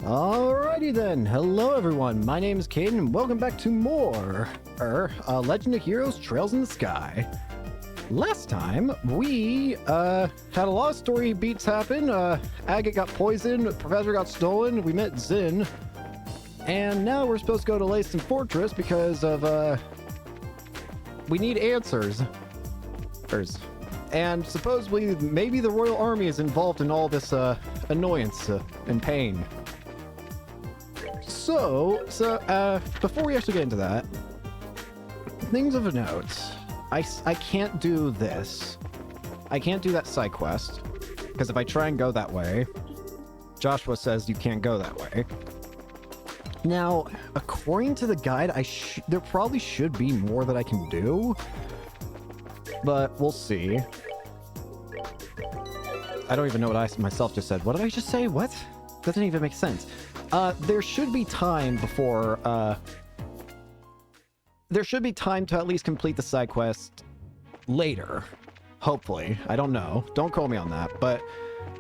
Alrighty then, hello everyone, my name is Caden and welcome back to more Legend of Heroes Trails in the Sky. Last time, we had a lot of story beats happen. Agate got poisoned, Professor got stolen, we met Zin, and now we're supposed to go to Lacen Fortress because of, we need answers. And supposedly, maybe the Royal Army is involved in all this annoyance and pain. So, before we actually get into that, things of note. I can't do this. I can't do that side quest, because if I try and go that way, Joshua says you can't go that way. Now, according to the guide, there probably should be more that I can do, but we'll see. I don't even know what I myself just said. What did I just say? What? Doesn't even make sense. There should be time before, there should be time to at least complete the side quest later. Hopefully. I don't know. Don't call me on that. But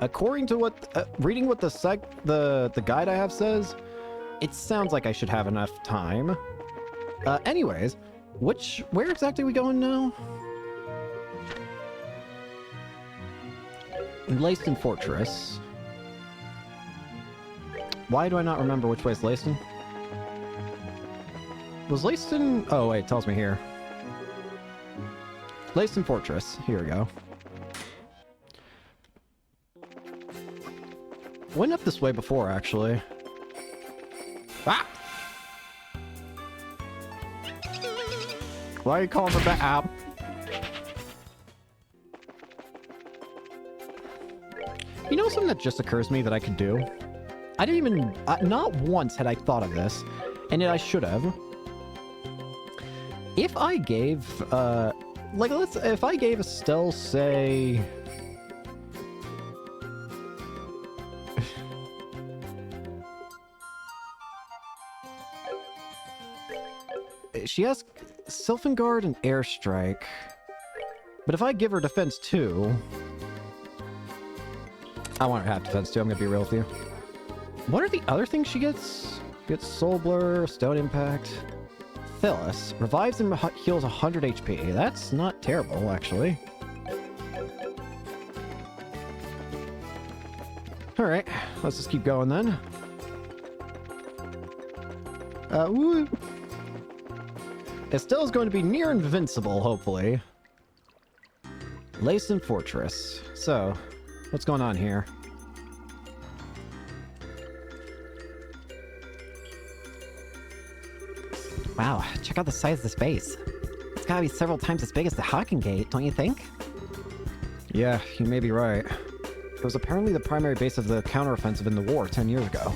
according to what, reading what the guide I have says, it sounds like I should have enough time. Anyways, where exactly are we going now? Lacen Fortress. Why do I not remember which way is Lacen? Was Lacen... Oh, wait, it tells me here. Lacen Fortress. Here we go. Went up this way before, actually. Ah! Why are you calling me back out? You know something that just occurs to me that I could do? I didn't even... not once had I thought of this, and yet I should have. If I gave, if I gave Estelle, say... She has Sylphengard and Airstrike. But if I give her Defense 2... I want her to have Defense 2, I'm gonna be real with you. What are the other things she gets? She gets Soul Blur, Stone Impact... Phyllis. Revives and heals 100 HP. That's not terrible, actually. Alright, let's just keep going then. Woo! Estelle's going to be near invincible, hopefully. Lacen Fortress. So, what's going on here? Wow, check out the size of this base. It's gotta be several times as big as the Hawking Gate, don't you think? Yeah, you may be right. It was apparently the primary base of the counteroffensive in the war 10 years ago.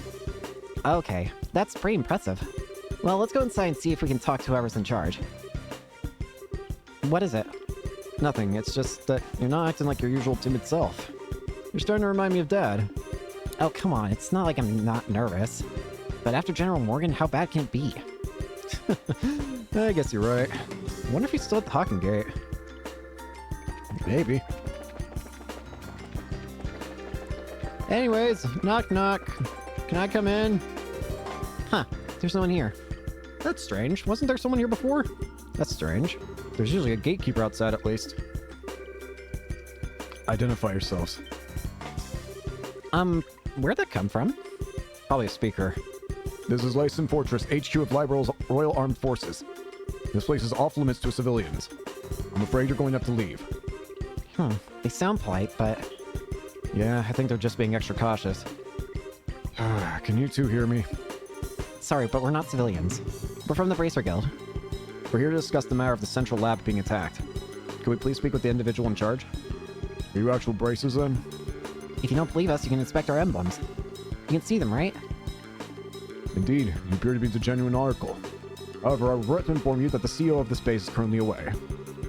Okay, that's pretty impressive. Well, let's go inside and see if we can talk to whoever's in charge. What is it? Nothing, it's just that you're not acting like your usual timid self. You're starting to remind me of Dad. Oh, come on, it's not like I'm not nervous. But after General Morgan, how bad can it be? I guess you're right. I wonder if he's still at the Hawking Gate. Maybe. Anyways, knock knock. Can I come in? Huh, there's no one here. That's strange. Wasn't there someone here before? That's strange. There's usually a gatekeeper outside at least. Identify yourselves. Where'd that come from? Probably a speaker. This is Lacen Fortress, HQ of Liberal's Royal Armed Forces. This place is off limits to civilians. I'm afraid you're going to have to leave. They sound polite, but... Yeah, I think they're just being extra cautious. Can you two hear me? Sorry, but we're not civilians. We're from the Bracer Guild. We're here to discuss the matter of the central lab being attacked. Can we please speak with the individual in charge? Are you actual bracers then? If you don't believe us, you can inspect our emblems. You can see them, right? Indeed, you appear to be the genuine article. However, I regret to inform you that the CEO of this base is currently away.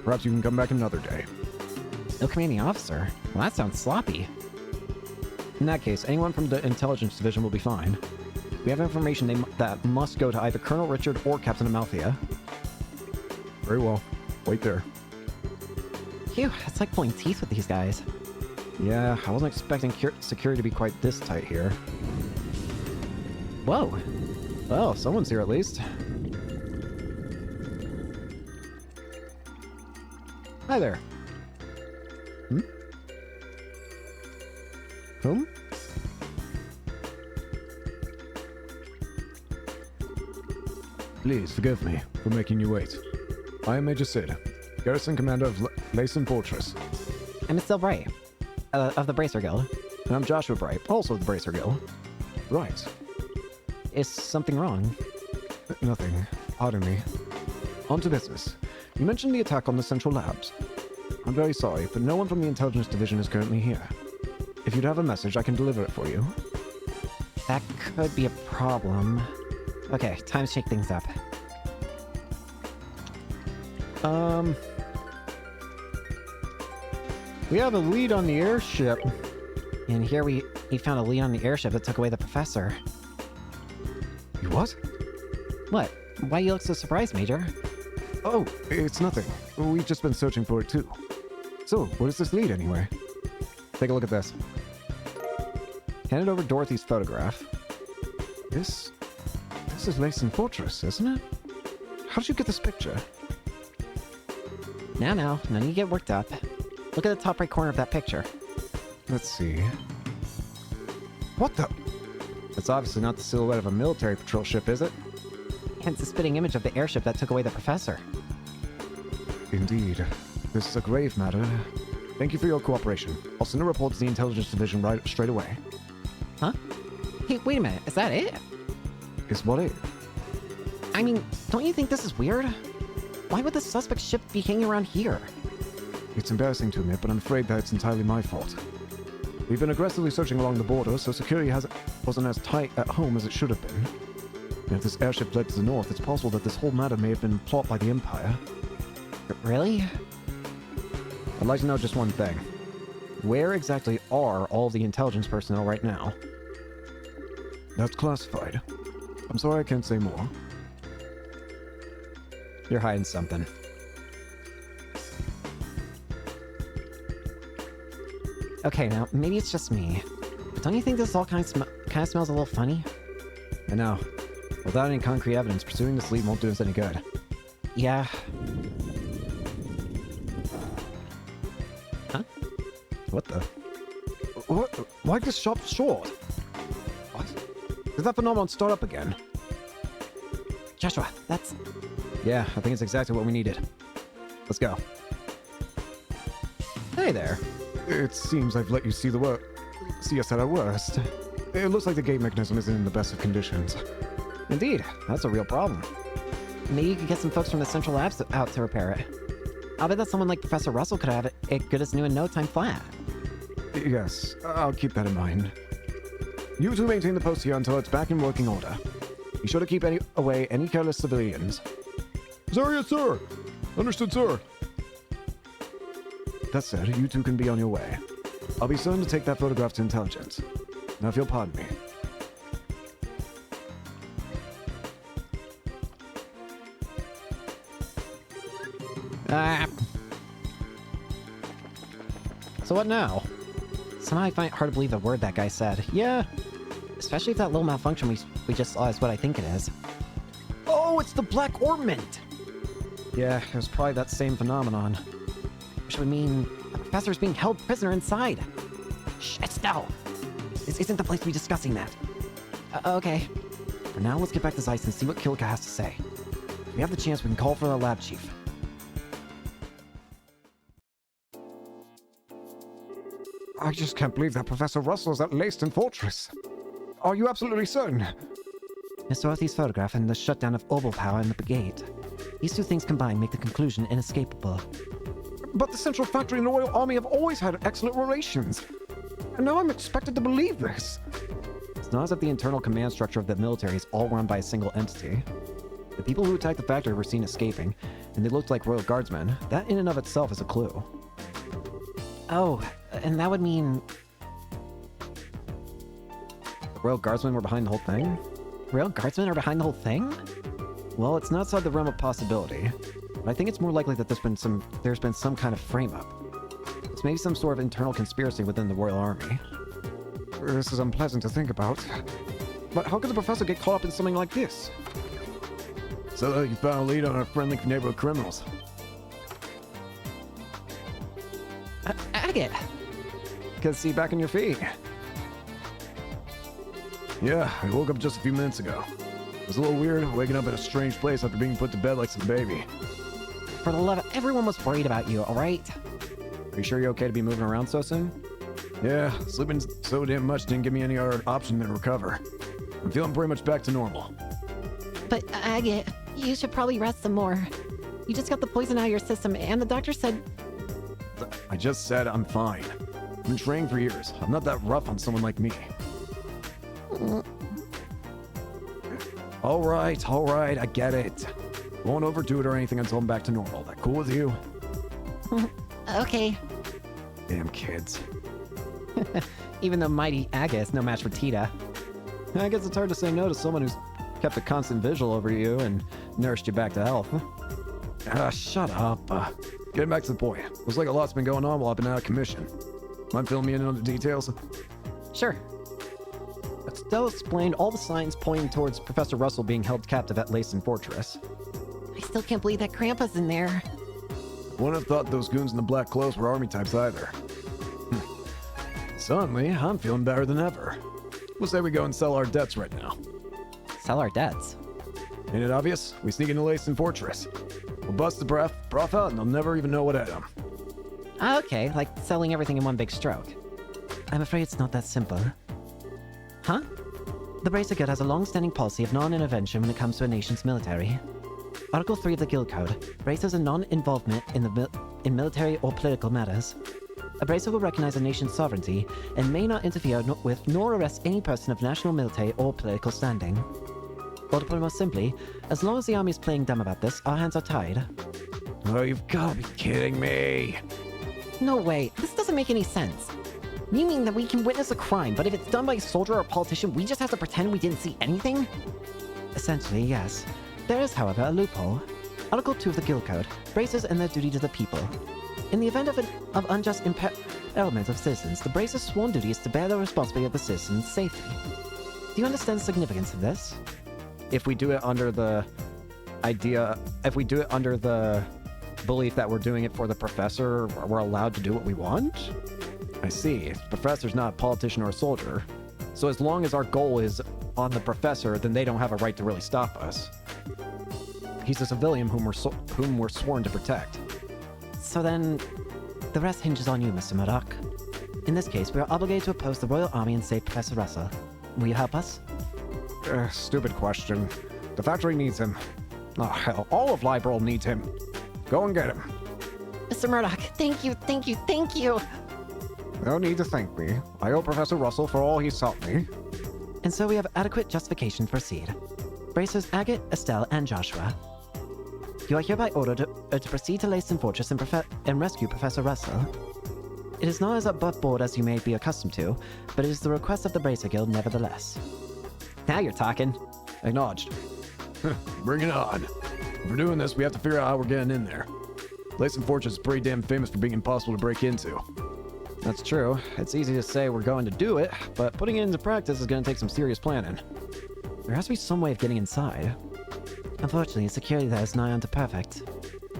Perhaps you can come back another day. No commanding officer? Well, that sounds sloppy. In that case, anyone from the intelligence division will be fine. We have information that must go to either Colonel Richard or Captain Amalthea. Very well. Wait there. Phew, it's like pulling teeth with these guys. Yeah, I wasn't expecting security to be quite this tight here. Whoa. Well, someone's here at least. Hi there. Whom? Please forgive me for making you wait. I am Major Sid, Garrison Commander of Layson Fortress. I'm Estelle Bright, of the Bracer Guild. And I'm Joshua Bright, also of the Bracer Guild. Right. Is something wrong? Nothing. Pardon me. On to business. You mentioned the attack on the Central Labs. I'm very sorry, but no one from the Intelligence Division is currently here. If you'd have a message, I can deliver it for you. That could be a problem. Okay, time to shake things up. We have a lead on the airship. And here we found a lead on the airship that took away the professor. You what? What? Why you look so surprised, Major? Oh, it's nothing. We've just been searching for it too. So, what is this lead anyway? Take a look at this. Handed over Dorothy's photograph. This is Layson Fortress, isn't it? How did you get this picture? Now, none of you get worked up. Look at the top right corner of that picture. Let's see. What the? It's obviously not the silhouette of a military patrol ship, is it? Hence the spitting image of the airship that took away the professor. Indeed. This is a grave matter. Thank you for your cooperation. I'll send a report to the Intelligence Division straight away. Huh? Hey, wait a minute. Is that it? Is what it? I mean, don't you think this is weird? Why would the suspect ship be hanging around here? It's embarrassing to admit, but I'm afraid that it's entirely my fault. We've been aggressively searching along the border, so security wasn't as tight at home as it should have been. And if this airship led to the north, it's possible that this whole matter may have been plotted by the Empire. Really? I'd like to know just one thing. Where exactly are all the intelligence personnel right now? That's classified. I'm sorry I can't say more. You're hiding something. Okay, now, maybe it's just me. But don't you think this all kind of smells a little funny? I know. Without any concrete evidence, pursuing this lead won't do us any good. Yeah. Huh? What the? What? Why this shop short? What? Did that phenomenon start up again? Joshua, that's... Yeah, I think it's exactly what we needed. Let's go. Hey there. It seems I've let you see us at our worst. It looks like the gate mechanism isn't in the best of conditions. Indeed, that's a real problem. Maybe you could get some folks from the Central Labs out to repair it. I'll bet that someone like Professor Russell could have it good as new in no time flat. Yes, I'll keep that in mind. You two maintain the post here until it's back in working order. Be sure to keep away any careless civilians. Sir, yes, sir. Understood, sir. That said, you two can be on your way. I'll be certain to take that photograph to intelligence. Now, if you'll pardon me. So what now? Somehow I find it hard to believe the word that guy said. Yeah. Especially if that little malfunction we just saw is what I think it is. Oh, it's the Black Ornament! Yeah, it was probably that same phenomenon. Which would mean the professor's being held prisoner inside. Shh, Estelle! This isn't the place to be discussing that. Okay. For now, let's get back to Zeiss and see what Kilka has to say. If we have the chance, we can call for the lab chief. I just can't believe that Professor Russell's at Layson Fortress. Are you absolutely certain? Miss Dorothy's photograph and the shutdown of Ovalpower and the gate. These two things combined make the conclusion inescapable. But the Central Factory and the Royal Army have always had excellent relations. And now I'm expected to believe this. It's not as if the internal command structure of the military is all run by a single entity. The people who attacked the factory were seen escaping, and they looked like Royal Guardsmen. That in and of itself is a clue. Oh, and that would mean... The Royal Guardsmen were behind the whole thing? Royal Guardsmen are behind the whole thing? Well, it's not outside the realm of possibility. But I think it's more likely that there's been some kind of frame-up. It's maybe some sort of internal conspiracy within the Royal Army. This is unpleasant to think about. But how could the professor get caught up in something like this? So you found a lead on our friendly neighborhood criminals. Agate! Good to see you back on your feet. Yeah, I woke up just a few minutes ago. It was a little weird waking up in a strange place after being put to bed like some baby. For the love of everyone was worried about you, alright? Are you sure you're okay to be moving around so soon? Yeah, sleeping so damn much didn't give me any other option than recover. I'm feeling pretty much back to normal. But Agate, you should probably rest some more. You just got the poison out of your system, and the doctor said... I just said I'm fine. I've been training for years. I'm not that rough on someone like me. All right, I get it. Won't overdo it or anything until I'm back to normal. That cool with you? Okay. Damn kids. Even though mighty Agate is no match for Tita. I guess it's hard to say no to someone who's kept a constant vigil over you and nursed you back to health. Shut up. Getting back to the point. Looks like a lot's been going on while I've been out of commission. Mind filling me in on the details? Sure. Estelle explained all the signs pointing towards Professor Russell being held captive at Leysen Fortress. I still can't believe that Krampus in there. Wouldn't have thought those goons in the black clothes were army types either. Suddenly, I'm feeling better than ever. We'll say we go and sell our debts right now. Sell our debts. Ain't it obvious? We sneak into Leysen Fortress. We'll bust the broth out and they'll never even know what hit them. Okay, like selling everything in one big stroke. I'm afraid it's not that simple. Huh? The Bracer Guild has a long-standing policy of non-intervention when it comes to a nation's military. Article 3 of the Guild Code braces a non-involvement in military or political matters. A bracer will recognize a nation's sovereignty and may not interfere with nor arrest any person of national, military, or political standing. Or to put it more simply, as long as the army is playing dumb about this, our hands are tied. Oh, you've got to be kidding me. No way, this doesn't make any sense. You mean that we can witness a crime, but if it's done by a soldier or a politician, we just have to pretend we didn't see anything? Essentially, yes. There is, however, a loophole. Article 2 of the Guild Code, bracers and their duty to the people. In the event of unjust impairment of citizens, the bracer's sworn duty is to bear the responsibility of the citizens' safety. Do you understand the significance of this? If we do it under the belief that we're doing it for the professor, we're allowed to do what we want? I see. The professor's not a politician or a soldier. So as long as our goal is on the professor, then they don't have a right to really stop us. He's a civilian whom we're sworn to protect. So then, the rest hinges on you, Mr. Murdoch. In this case, we are obligated to oppose the Royal Army and save Professor Russell. Will you help us? Stupid question. The factory needs him. Oh, hell, all of Liberal needs him. Go and get him. Mr. Murdoch, thank you, thank you, thank you! No need to thank me. I owe Professor Russell for all he's taught me. And so we have adequate justification to proceed. Bracers Agate, Estelle, and Joshua. You are hereby ordered to proceed to Leysen Fortress and rescue Professor Russell. It is not as above board as you may be accustomed to, but it is the request of the Bracer Guild nevertheless. Now you're talking. Acknowledged. Bring it on. If we're doing this, we have to figure out how we're getting in there. Leysen Fortress is pretty damn famous for being impossible to break into. That's true. It's easy to say we're going to do it, but putting it into practice is going to take some serious planning. There has to be some way of getting inside. Unfortunately, security there is nigh unto perfect.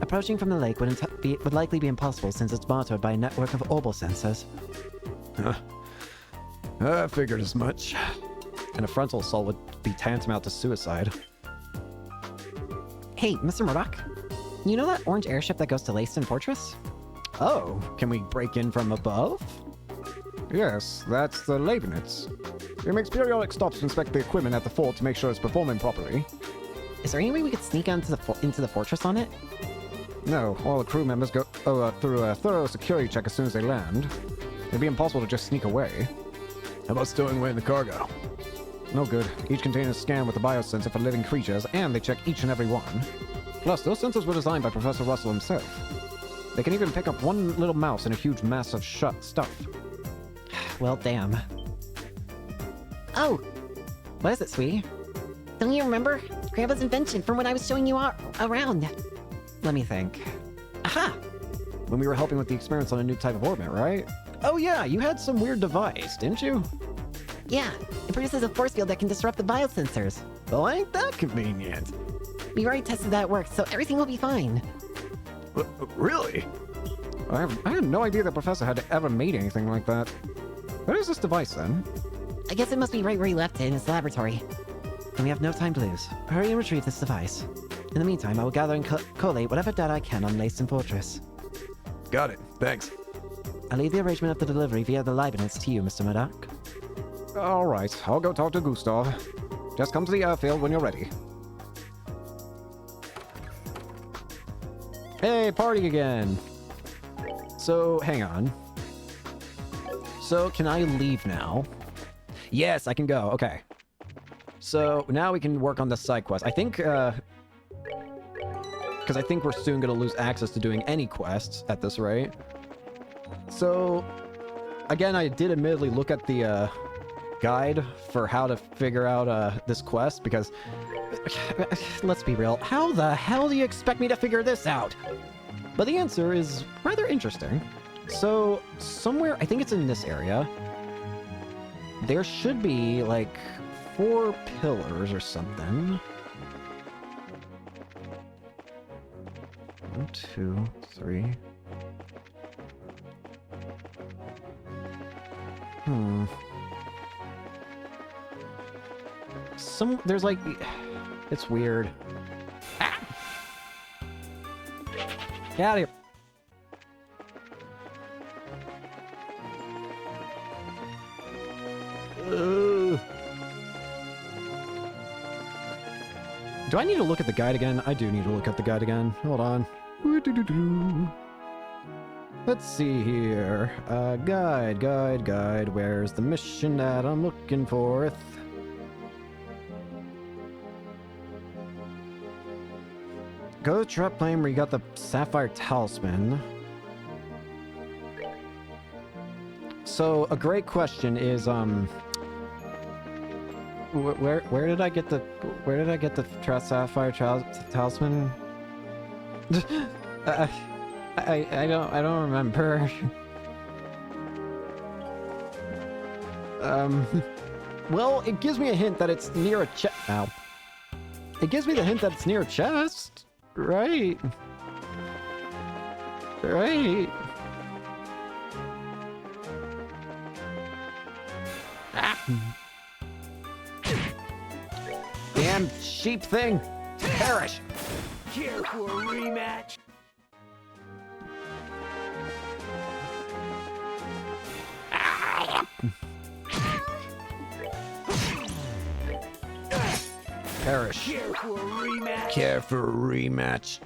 Approaching from the lake would likely be impossible since it's monitored by a network of orbal sensors. I figured as much. And a frontal assault would be tantamount to suicide. Hey, Mr. Murdoch, you know that orange airship that goes to Leysen Fortress? Oh, can we break in from above? Yes, that's the Leibniz. It makes periodic stops to inspect the equipment at the fort to make sure it's performing properly. Is there any way we could sneak into the fortress on it? No, all the crew members go through a thorough security check as soon as they land. It'd be impossible to just sneak away. How about stowing away in the cargo? No good. Each container is scanned with a biosensor for living creatures, and they check each and every one. Plus, those sensors were designed by Professor Russell himself. They can even pick up one little mouse in a huge mass of stuff. Well, damn. Oh! What is it, sweetie? Don't you remember? Grandpa's invention from when I was showing you around. Let me think. Aha! When we were helping with the experiments on a new type of orbit, right? Oh yeah, you had some weird device, didn't you? Yeah, it produces a force field that can disrupt the biosensors. Well, ain't that convenient? We've already tested that it works, so everything will be fine. Really? I had no idea the professor had ever made anything like that. What is this device, then? I guess it must be right where he left it in his laboratory. And we have no time to lose. Hurry and retrieve this device. In the meantime, I will gather and collate whatever data I can on Lacen Fortress. Got it. Thanks. I'll leave the arrangement of the delivery via the Leibniz to you, Mr. Murdoch. All right, I'll go talk to Gustav. Just come to the airfield when you're ready. Hey, party again! So, hang on. So, can I leave now? Yes, I can go. Okay. So, now we can work on the side quest. I think, because I think we're soon going to lose access to doing any quests at this rate. So, again, I did admittedly look at the, guide for how to figure out, this quest, because, let's be real, how the hell do you expect me to figure this out? But the answer is rather interesting. So, somewhere, I think it's in this area, there should be, like, 4 pillars or something. 1, 2, 3. There's like, it's weird. Ah! Get out of here. Do I need to look at the guide again? I do need to look at the guide again. Hold on. Let's see here. Guide. Where's the mission that I'm looking for? Go to the trap plane where you got the Sapphire Talisman. So, a great question is, where did I get the Sapphire Talisman? I don't remember. Well, it gives me a hint that it's near a chest. Ow. It gives me the hint that it's near a chest, right? Right. Ah. Damn sheep thing! Perish! Care for a rematch? Perish. Care for a rematch? Care for a rematch?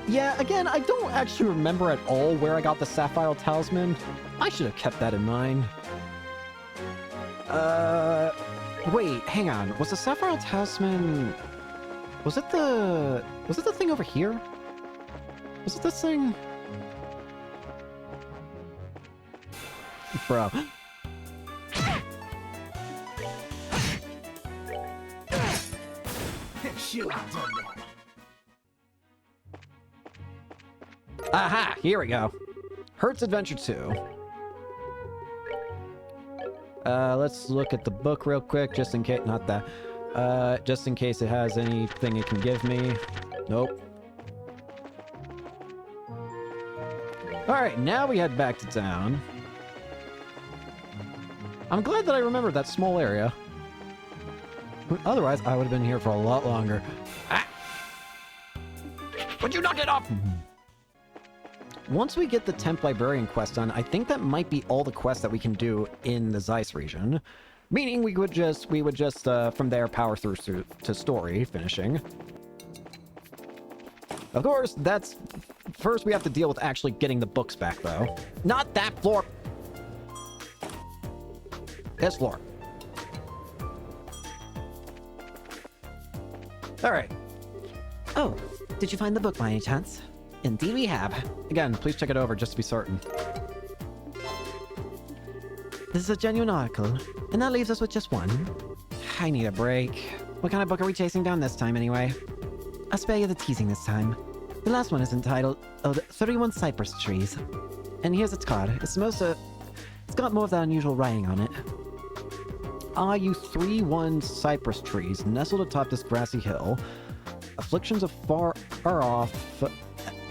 Yeah, again, I don't actually remember at all where I got the Sapphire Talisman. I should have kept that in mind. Wait, hang on. Was the Sapphire Talisman... Was it the thing over here? Was it this thing? Bro. Should have done that. Aha! Here we go. Hertz Adventure 2. Let's look at the book real quick, just in case... Not that. Just in case it has anything it can give me. Nope. Alright, now we head back to town. I'm glad that I remembered that small area. Otherwise, I would have been here for a lot longer. Ah! Would you knock it off? Once we get the Temp Librarian quest done, I think that might be all the quests that we can do in the Zeiss region. Meaning we would just from there power through to story finishing. Of course, that's... First we have to deal with actually getting the books back, though. Not that floor! This floor. Alright. Oh, did you find the book by any chance? Indeed we have. Again, please check it over just to be certain. This is a genuine article, and that leaves us with just one. I need a break. What kind of book are we chasing down this time, anyway? I'll spare you the teasing this time. The last one is entitled, 31 Cypress Trees. And here's its card. It's It's got more of that unusual writing on it. Ah, you 3-1 cypress trees nestled atop this grassy hill. Afflictions of far off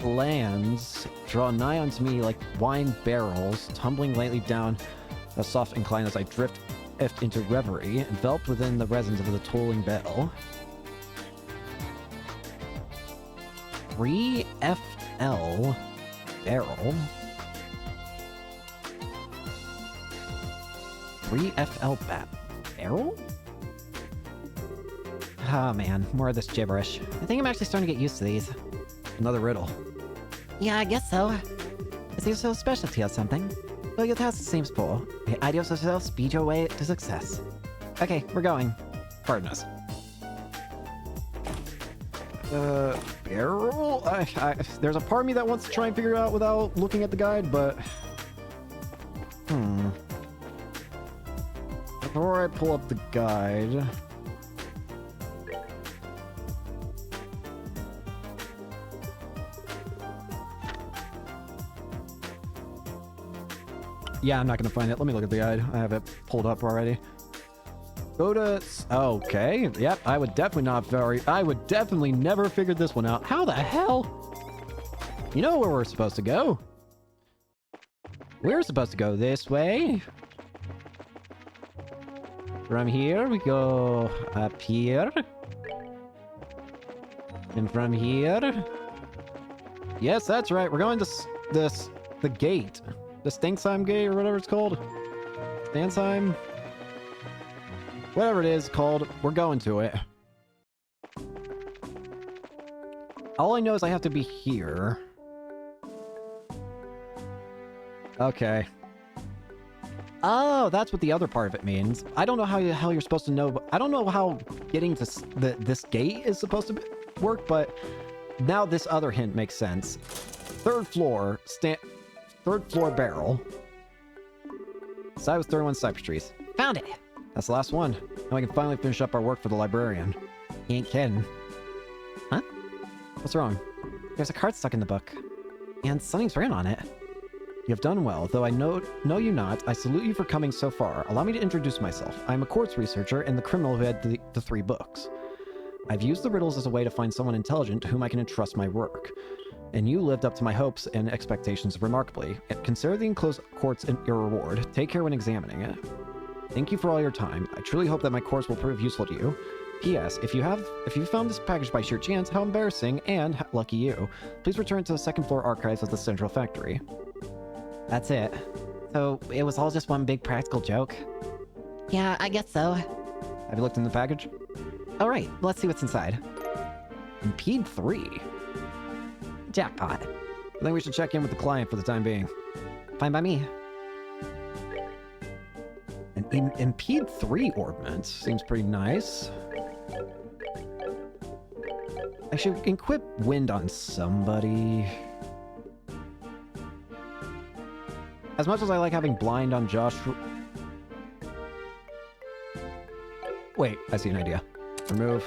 lands draw nigh unto me like wine barrels, tumbling lightly down a soft incline as I drift into reverie, enveloped within the resonance of the tolling bell. 3FL barrel. 3FL barrel? Oh man, more of this gibberish. I think I'm actually starting to get used to these. Another riddle. Yeah, I guess so. Is there a specialty or something? Well, your task seems poor. The ideals of yourself speed your way to success. Okay, we're going. Pardon us. Barrel? There's a part of me that wants to try and figure it out without looking at the guide, but... Before I pull up the guide... Yeah, I'm not gonna find it. Let me look at the guide. I have it pulled up already. Go to... Okay. Yep, I would definitely never figured this one out. How the hell? You know where we're supposed to go. We're supposed to go this way. From here, we go up here. And from here... Yes, that's right. We're going to the gate. The Stinksheim Gate, or whatever it's called. Stansheim? Whatever it is called, we're going to it. All I know is I have to be here. Okay. Oh, that's what the other part of it means. I don't know how the hell you're supposed to know, but I don't know how getting to this gate is supposed to work, but now this other hint makes sense. Third floor barrel. Side with 31 cypress trees. Found it! That's the last one. Now we can finally finish up our work for the librarian. You ain't kidding. Huh? What's wrong? There's a card stuck in the book. And something's written on it. You have done well, though I know you not. I salute you for coming so far. Allow me to introduce myself. I am a quartz researcher and the criminal who had the 3 books. I've used the riddles as a way to find someone intelligent to whom I can entrust my work. And you lived up to my hopes and expectations remarkably. Consider the enclosed quartz your reward. Take care when examining it. Thank you for all your time. I truly hope that my course will prove useful to you. P.S. If you found this package by sheer chance, how embarrassing, and lucky you. Please return to the second floor archives of the Central Factory. That's it. So, it was all just one big practical joke? Yeah, I guess so. Have you looked in the package? Alright, let's see what's inside. Impede 3. Jackpot. I think we should check in with the client for the time being. Fine by me. An Impede 3 ordnance seems pretty nice. I should equip wind on somebody. As much as I like having blind on Josh... Wait, I see an idea. Remove.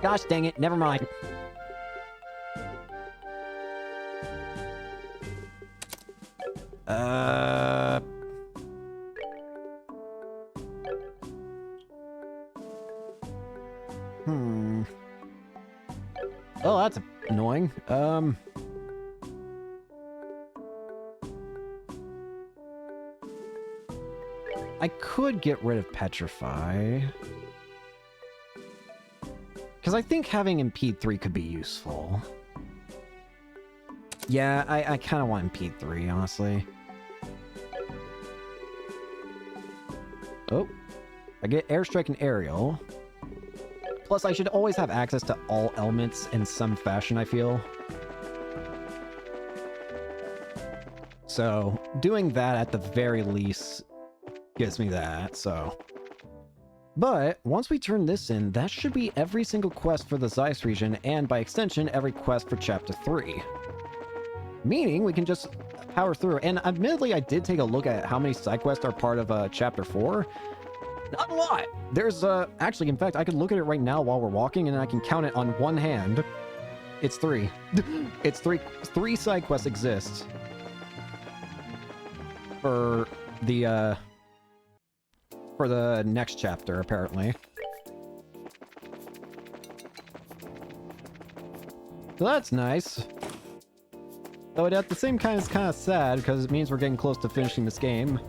Gosh dang it, never mind. Oh, that's annoying. I could get rid of Petrify. Because I think having Impede 3 could be useful. Yeah, I kind of want Impede 3, honestly. Oh. I get Airstrike and Aerial. Plus, I should always have access to all elements in some fashion, I feel. So, doing that at the very least gives me that, so... But, once we turn this in, that should be every single quest for the Zeiss region, and by extension, every quest for Chapter 3. Meaning, we can just power through. And admittedly, I did take a look at how many side quests are part of Chapter 4. Not a lot! There's, actually, in fact, I could look at it right now while we're walking, and I can count it on one hand. It's 3. It's 3. 3 side quests exist. for the next chapter, apparently. So that's nice. Though it at the same time is kind of sad because it means we're getting close to finishing this game.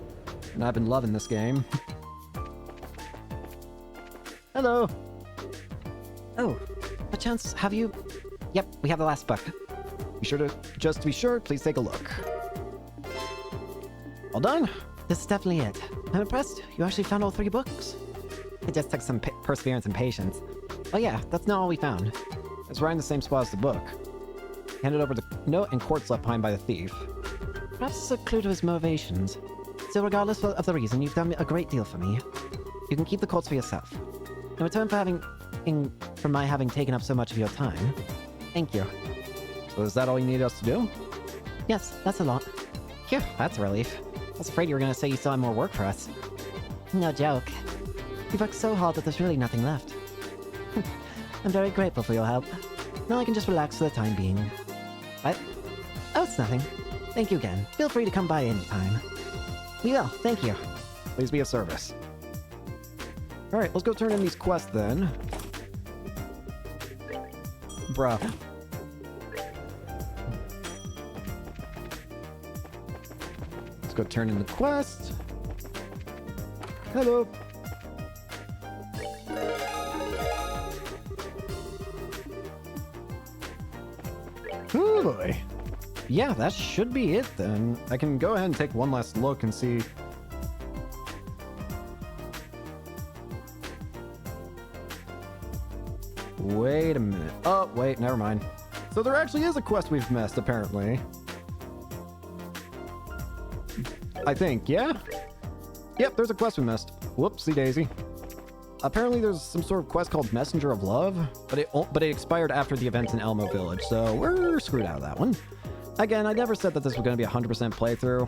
And I've been loving this game. Hello. Oh, perchance have you... Yep, we have the last book. Just to be sure, please take a look. All done? This is definitely it. I'm impressed. You actually found all 3 books. It just took some perseverance and patience. Oh yeah, that's not all we found. It's right in the same spot as the book. Handed over the note and quartz left behind by the thief. Perhaps it's a clue to his motivations. So regardless of the reason, you've done a great deal for me. You can keep the quartz for yourself. In return for my having taken up so much of your time, thank you. So is that all you need us to do? Yes, that's a lot. Phew, that's a relief. I was afraid you were gonna say you still had more work for us. No joke. You've worked so hard that there's really nothing left. I'm very grateful for your help. Now I can just relax for the time being. What? Oh, it's nothing. Thank you again. Feel free to come by anytime. We will, thank you. Please be of service. Alright, let's go turn in these quests then. Bruh. Let's go turn in the quest. Hello. Oh boy. Yeah, that should be it then. I can go ahead and take one last look and see. Wait a minute. Oh, wait, never mind. So there actually is a quest we've missed, apparently. I think, yeah? Yep, there's a quest we missed. Whoopsie daisy. Apparently there's some sort of quest called Messenger of Love, but it expired after the events in Elmo Village, so we're screwed out of that one. Again, I never said that this was going to be a 100% playthrough.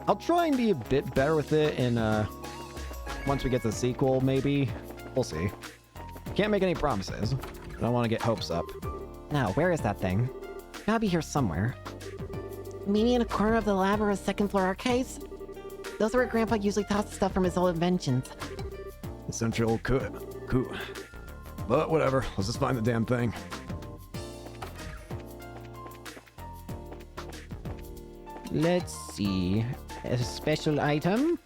I'll try and be a bit better with it in, once we get the sequel, maybe. We'll see. Can't make any promises. I don't want to get hopes up. Now, where is that thing? Gotta be here somewhere. Maybe in a corner of the lab or a second-floor arcades? Those are where Grandpa usually tosses stuff from his old inventions. Essential cool. But whatever, let's just find the damn thing. Let's see. A special item?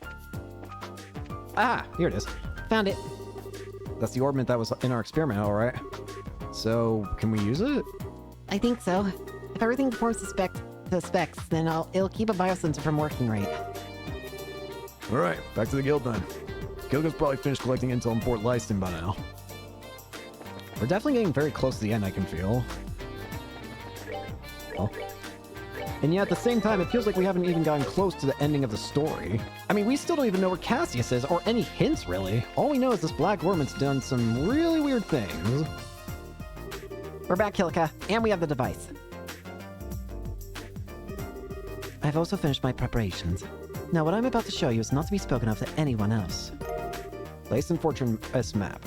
Ah, here it is. Found it. That's the orbment that was in our experiment, alright. So, can we use it? I think so. If everything performs to specs, then it'll keep a biosensor from working right. Alright, back to the guild then. Gilga's probably finished collecting intel in Fort Lyston by now. We're definitely getting very close to the end, I can feel. Oh. And yet, at the same time, it feels like we haven't even gotten close to the ending of the story. I mean, we still don't even know where Cassius is, or any hints, really. All we know is this Black Worm's done some really weird things. We're back, Kilka, and we have the device. I've also finished my preparations. Now, what I'm about to show you is not to be spoken of to anyone else. Lyston Fortress map.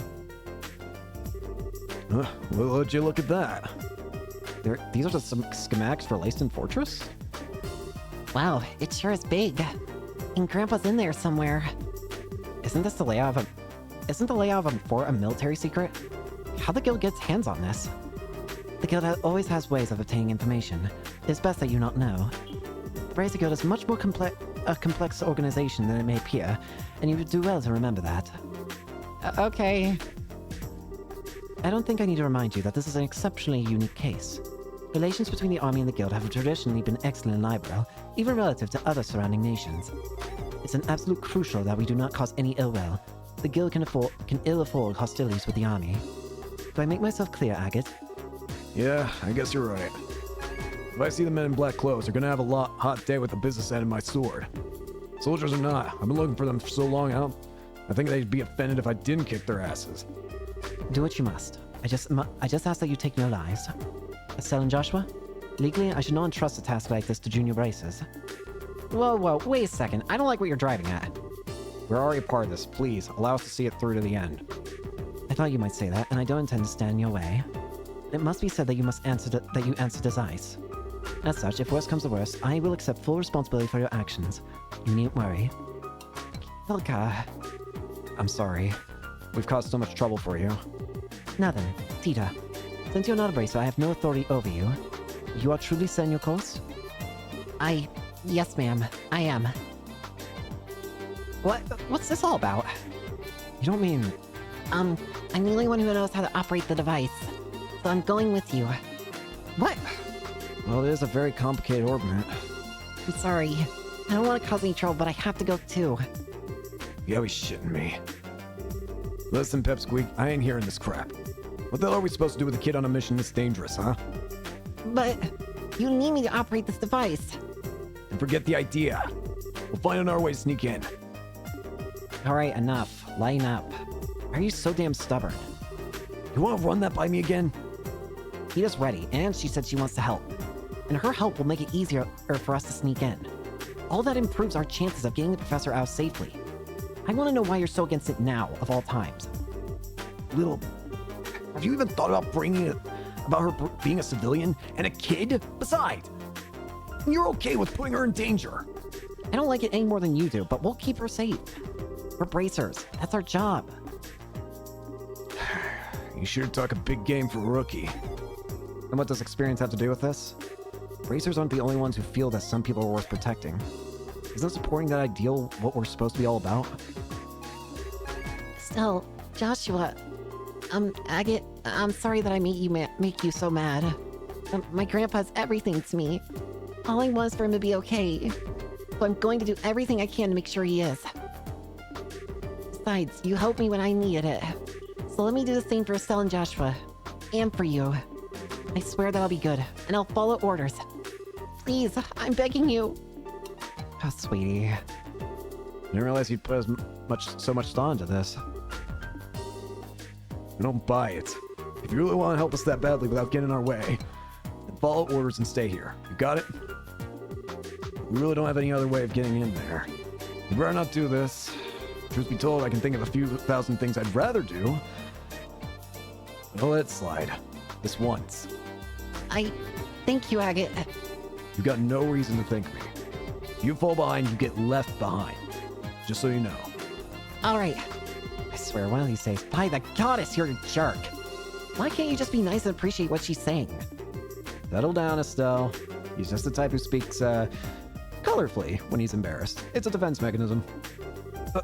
Well, would you look at that? These are just some schematics for Lyston Fortress? Wow, it sure is big. And Grandpa's in there somewhere. Isn't the layout of a fort a military secret? How the guild gets hands on this? The guild always has ways of obtaining information. It's best that you not know. The Bracer Guild is much more a complex organization than it may appear, and you would do well to remember that. Okay. I don't think I need to remind you that this is an exceptionally unique case. Relations between the army and the guild have traditionally been excellent in Liberl, even relative to other surrounding nations. It's an absolute crucial that we do not cause any ill will. The guild can ill afford hostilities with the army. Do I make myself clear, Agate? Yeah, I guess you're right. If I see the men in black clothes, they're gonna have a hot day with the business end of my sword. Soldiers or not, I've been looking for them for so long, I think they'd be offended if I didn't kick their asses. Do what you must. I just ask that you take no lives. Estelle and Joshua? Legally, I should not entrust a task like this to junior bracers. Whoa, wait a second. I don't like what you're driving at. We're already part of this. Please, allow us to see it through to the end. I thought you might say that, and I don't intend to stand in your way. It must be said that you answer Desice. As such, if worst comes to worst, I will accept full responsibility for your actions. You needn't worry. Kilka. I'm sorry. We've caused so much trouble for you. Now then, Tita. Since you're not a bracer, I have no authority over you. You are truly set in your course? Yes, ma'am. I am. What's this all about? You don't mean... I'm the only one who knows how to operate the device. So I'm going with you. What? Well, it is a very complicated orbment. I'm sorry. I don't want to cause any trouble, but I have to go too. You always shitting me. Listen, Pipsqueak, I ain't hearing this crap. What the hell are we supposed to do with a kid on a mission this dangerous, huh? But you need me to operate this device. And forget the idea. We'll find another way to sneak in. Alright, enough. Line up. Why are you so damn stubborn? You want to run that by me again? Tita's ready, and she said she wants to help. And her help will make it easier for us to sneak in. All that improves our chances of getting the professor out safely. I want to know why you're so against it now, of all times. Little... Have you even thought about bringing it... about her being a civilian and a kid? Besides, you're okay with putting her in danger. I don't like it any more than you do, but we'll keep her safe. We're bracers. That's our job. You sure talk a big game for a rookie. And what does experience have to do with this? Bracers aren't the only ones who feel that some people are worth protecting. Isn't supporting that ideal what we're supposed to be all about? Still, Joshua, Agate, I'm sorry that I made you make you so mad. My grandpa's everything to me. All I want is for him to be okay. So I'm going to do everything I can to make sure he is. Besides, you helped me when I needed it. So let me do the same for Estelle and Joshua. And for you. I swear that I'll be good, and I'll follow orders. Please, I'm begging you. Oh, sweetie. I didn't realize you'd put so much thought into this. I don't buy it. If you really want to help us that badly without getting in our way, then follow orders and stay here. You got it? We really don't have any other way of getting in there. You better not do this. Truth be told, I can think of a few thousand things I'd rather do. But I'll let it slide. This once. Thank you, Agate. You've got no reason to thank me. If you fall behind, you get left behind. Just so you know. Alright. I swear, one of these days, by the goddess, you're a jerk. Why can't you just be nice and appreciate what she's saying? Settle down, Estelle. He's just the type who speaks, colorfully when he's embarrassed. It's a defense mechanism.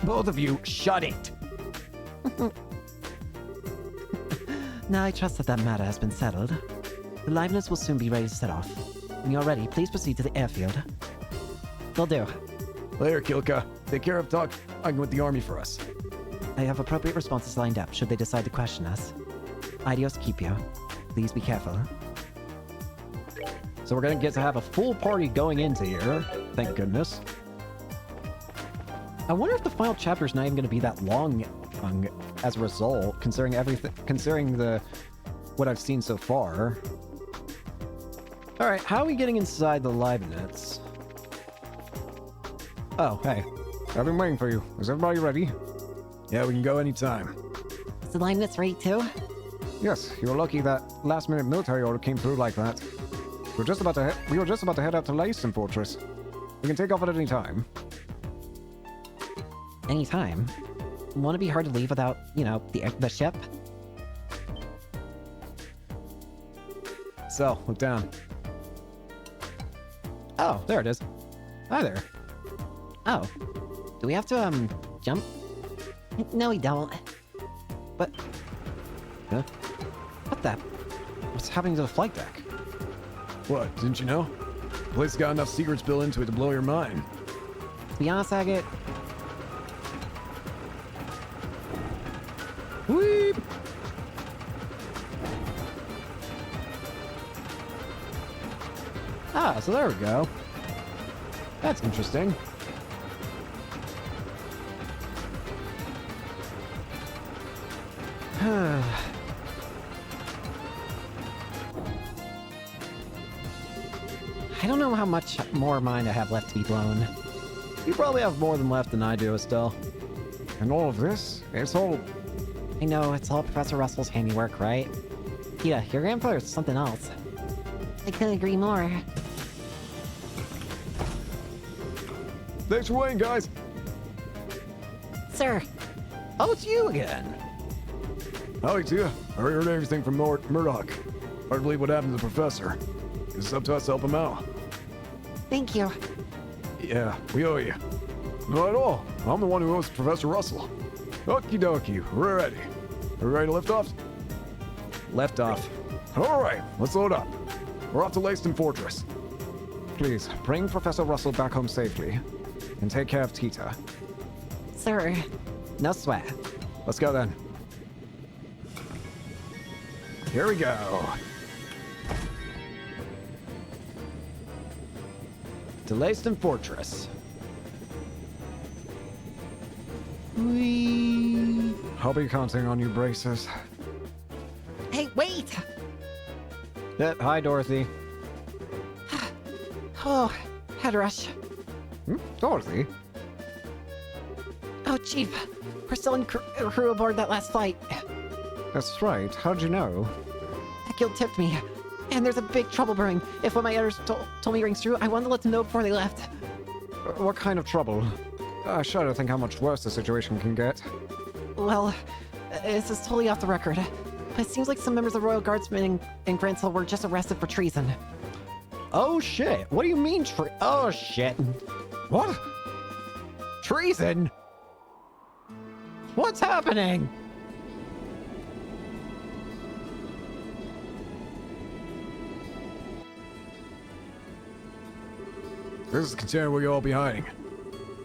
Both of you, shut it! Now I trust that matter has been settled. The Leibniz will soon be ready to set off. When you're ready, please proceed to the airfield. Will do. Later, Kilka. Take care of talking with the army for us. I have appropriate responses lined up should they decide to question us. Adios, Kipio. Please be careful. So we're gonna get to have a full party going into here. Thank goodness. I wonder if the final chapter is not even gonna be that long as a result, considering everything, what I've seen so far. All right, how are we getting inside the Leibniz? Oh, hey. I've been waiting for you. Is everybody ready? Yeah, we can go anytime. Is the Leibniz ready too? Yes, you were lucky that last-minute military order came through like that. We were just about to head out to Leysen Fortress. We can take off at any time. Anytime. Won't it be hard to leave without, the ship? So, look down. Oh, there it is. Hi there. Oh. Do we have to, jump? No, we don't. But... Huh? What the... What's happening to the flight deck? What, didn't you know? The place got enough secrets built into it to blow your mind. To be honest, Agate, Weep! Ah, so there we go. That's interesting. I don't know how much more mind I have left to be blown. You probably have more left than I do, Estelle. And all of this? It's all... I know, it's all Professor Russell's handiwork, right? Tita, your grandfather's something else. I couldn't agree more. Thanks for waiting, guys. Sir, Oh, it's you again. Howdy to you. I heard everything from Murdoch. Hard to believe what happened to the professor. It's up to us to help him out. thank you. Yeah, we owe you. Not at all. I'm the one who owes Professor Russell. Okie dokie, we're ready. Are we ready to lift off? Left off. All right, let's load up. We're off to Layston Fortress. Please, bring Professor Russell back home safely. And take care of Tita. Sir, No sweat. Let's go then. Here we go. To Layston Fortress. I'll be counting on you, Braces. hey, wait! Hi, Dorothy. Oh, head rush. Dorothy? Oh, Chief, we're still in crew aboard that last flight. That's right. How'd you know? That guild tipped me. And there's a big trouble brewing. If what my editors told me rings true, I wanted to let them know before they left. What kind of trouble? I shudder to think how much worse the situation can get. Well, this is totally off the record. But it seems like some members of Royal Guardsmen in Grantsell were just arrested for treason. Oh shit! What do you mean oh shit! What? Treason? What's happening? This is the container where you'll all be hiding.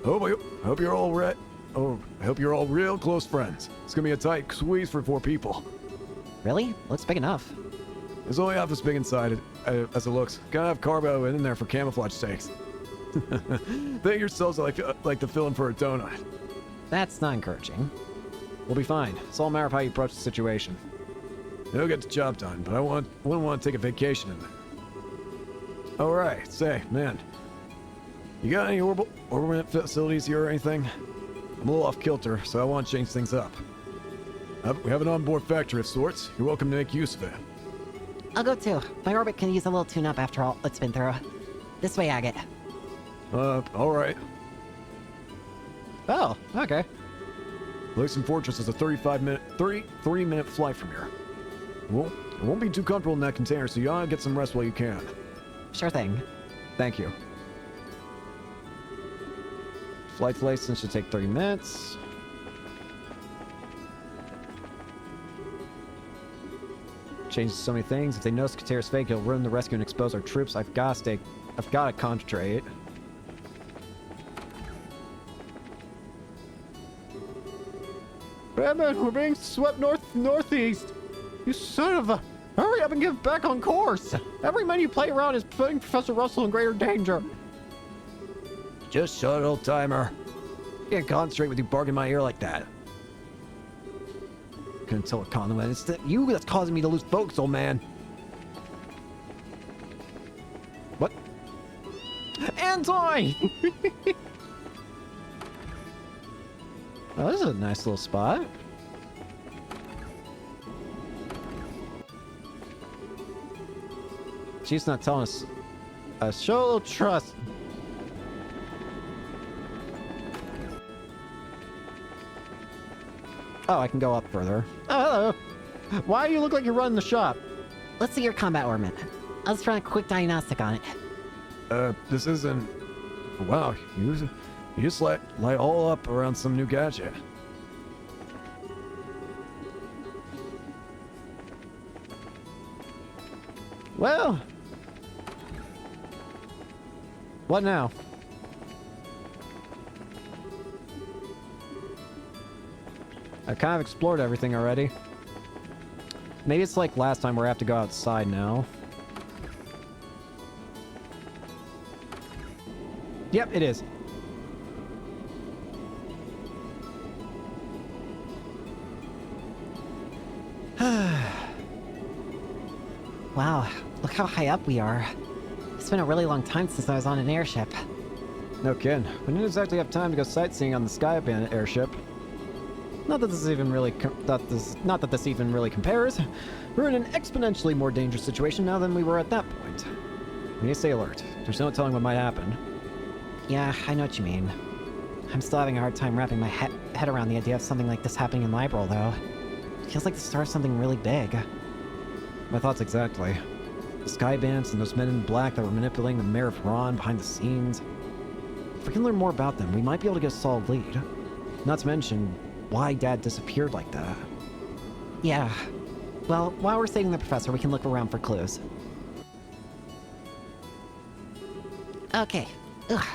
Hope you're all I hope you're all real close friends. It's gonna be a tight squeeze for 4 people. Really? Looks big enough. There's only half as big inside as it looks. Gotta have carbo in there for camouflage sakes. Think yourselves like the filling for a donut. That's not encouraging. We'll be fine. It's all a matter of how you approach the situation. It'll get the job done, but I wouldn't want to take a vacation in there. All right, say, man, you got any orbital facilities here or anything? I'm a little off kilter, so I want to change things up. We have an onboard factory of sorts. You're welcome to make use of it. I'll go too. My orbit can use a little tune-up after all it's been through. This way, Agate. All right. Oh, okay. Layston Fortress is a 33-minute flight from here. It won't be too comfortable in that container, so you ought to get some rest while you can. Sure thing. Thank you. Flight to Layston should take 30 minutes. Changes so many things. If they notice Kater's fake, it'll ruin the rescue and expose our troops. I've got to concentrate. Batman, we're being swept northeast. You son of a... Hurry up and get back on course. Every man you play around is putting Professor Russell in greater danger. Just shut it, old timer. You can't concentrate with you barking in my ear like that. Couldn't tell a Conway. It's you that's causing me to lose focus, old man. What? Antoine! Oh, this is a nice little spot. She's not telling us. Show a little trust. Oh, I can go up further. Oh, hello. Why do you look like you're running the shop? Let's see your combat ornament. I'll just run a quick diagnostic on it. This isn't... Wow, you just light all up around some new gadget. Well. What now? I've kind of explored everything already. Maybe it's like last time where I have to go outside now. Yep, it is. Wow, look how high up we are. It's been a really long time since I was on an airship. No kidding. We didn't exactly have time to go sightseeing on the Skyban airship. Not that this even really not that this even really compares. We're in an exponentially more dangerous situation now than we were at that point. We need to stay alert. There's no telling what might happen. Yeah, I know what you mean. I'm still having a hard time wrapping my head around the idea of something like this happening in Liberal, though. It feels like the start of something really big. My thoughts exactly. The Skybants and those men in black that were manipulating the mayor of Ron behind the scenes. If we can learn more about them, we might be able to get a solid lead. Not to mention why Dad disappeared like that. Yeah. Well, while we're saving the professor, we can look around for clues. Okay. Ugh.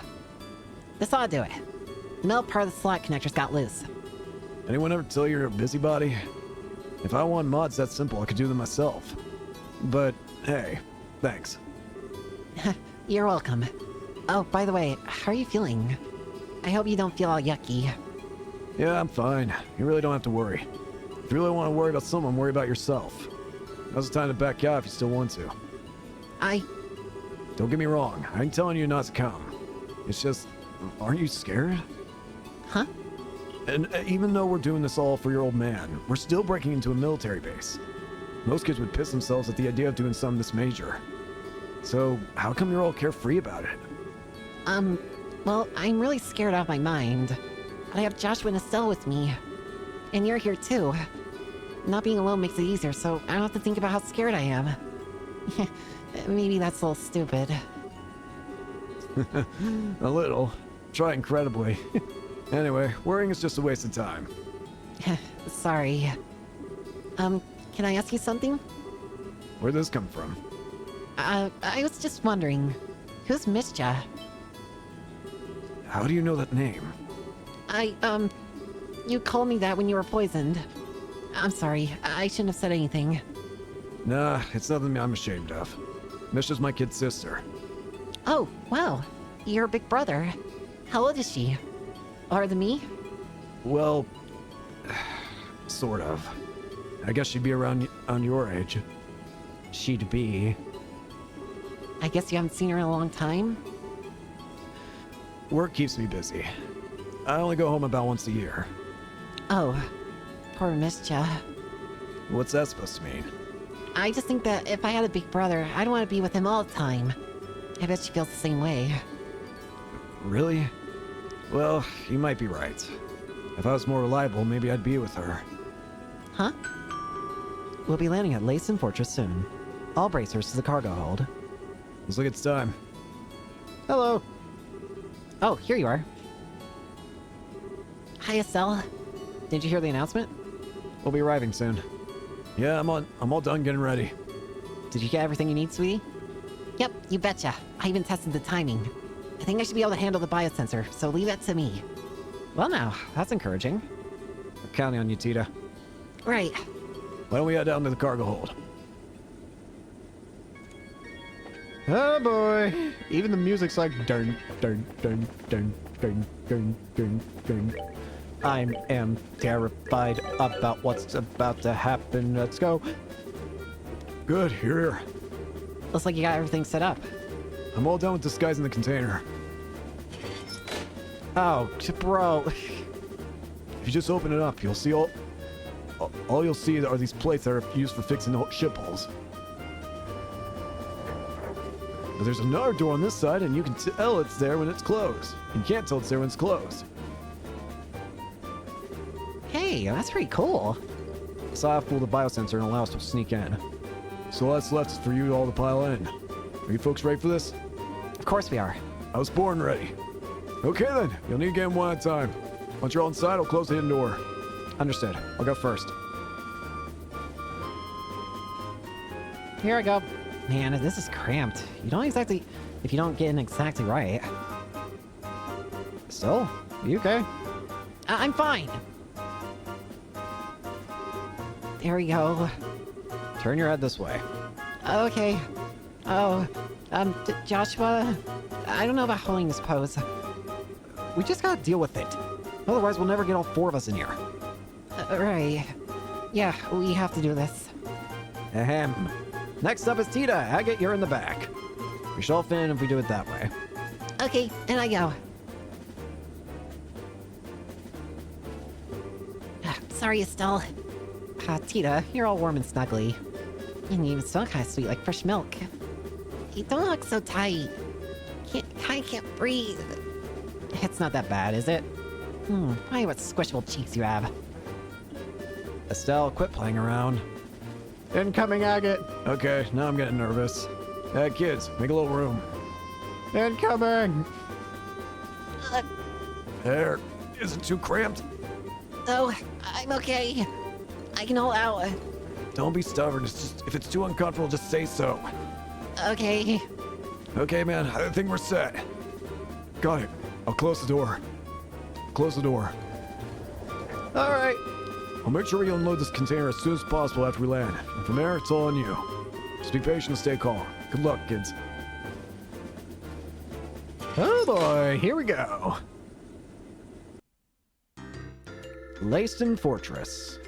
This ought to do it. The middle part of the slot connectors got loose. Anyone ever tell you you're a busybody? If I want mods that simple, I could do them myself. But, hey, thanks. You're welcome. Oh, by the way, how are you feeling? I hope you don't feel all yucky. Yeah, I'm fine. You really don't have to worry. If you really want to worry about someone, worry about yourself. Now's the time to back out if you still want to. Don't get me wrong, I ain't telling you not to come. It's just, aren't you scared? Huh? And even though we're doing this all for your old man, we're still breaking into a military base. Most kids would piss themselves at the idea of doing something this major. So, how come you're all carefree about it? Well, I'm really scared out of my mind. But I have Joshua and Estelle with me. And you're here too. Not being alone makes it easier, so I don't have to think about how scared I am. Maybe that's a little stupid. A little. Try incredibly. Anyway, worrying is just a waste of time. Sorry. Can I ask you something? Where'd this come from? I was just wondering, who's Mischa? How do you know that name? You called me that when you were poisoned. I'm sorry, I shouldn't have said anything. Nah, it's nothing I'm ashamed of. Misha's my kid sister. Oh, wow. You're a big brother. How old is she? Older than me? Well, sort of. I guess she'd be around on your age. She'd be. I guess you haven't seen her in a long time? Work keeps me busy. I only go home about once a year. Oh, poor Mischa. What's that supposed to mean? I just think that if I had a big brother, I'd want to be with him all the time. I bet she feels the same way. Really? Well, you might be right. If I was more reliable, maybe I'd be with her. Huh? We'll be landing at Layson Fortress soon. All bracers to the cargo hold. Looks like it's time. Hello. Oh, here you are. Hi, Estelle. Did you hear the announcement? We'll be arriving soon. Yeah, I'm all done getting ready. Did you get everything you need, sweetie? Yep, you betcha. I even tested the timing. I think I should be able to handle the biosensor, so leave that to me. Well now, that's encouraging. I'm counting on you, Tita. Right. Why don't we head down to the cargo hold? Oh boy! Even the music's like dun dun dun dun dun dun dun dun. I am terrified about what's about to happen. Let's go. Good, you're here. Looks like you got everything set up. I'm all done with disguising the container. Oh, bro. If you just open it up, you'll see all you'll see are these plates that are used for fixing the ship holes. But there's another door on this side, and you can tell it's there when it's closed. You can't tell it's there when it's closed. Hey, that's pretty cool. So I'll fool the biosensor and allow us to sneak in. So all that's left is for you all to pile in. Are you folks ready for this? Of course we are. I was born ready. Okay then, you'll need to get in one at a time. Once you're all inside, I'll close the hidden door. Understood. I'll go first. Here I go. Man, this is cramped. You don't exactly... If you don't get in exactly right. So, you okay? I'm fine. There we go. Turn your head this way. Okay. Oh, Joshua, I don't know about holding this pose. We just gotta deal with it. Otherwise, we'll never get all four of us in here. Right. Yeah, we have to do this. Ahem. Next up is Tita. Agate, you're in the back. We should all fit in if we do it that way. Okay, and I go. Sorry, Estelle. Tita, you're all warm and snuggly. And you even smell kind of sweet, like fresh milk. You don't look so tight. I can't breathe. It's not that bad, is it? Why what squishable cheeks you have. Estelle, quit playing around. Incoming agate! Okay, now I'm getting nervous. Hey, kids, make a little room. Incoming! There. Is it too cramped? Oh, I'm okay. I can hold out. Don't be stubborn. It's just, if it's too uncomfortable, just say so. Okay. Okay, man, I think we're set. Got it. I'll close the door. Close the door. Alright. I'll make sure we unload this container as soon as possible after we land. And from there, it's all on you. Just be patient and stay calm. Good luck, kids. Oh boy, here we go. Leyston Fortress.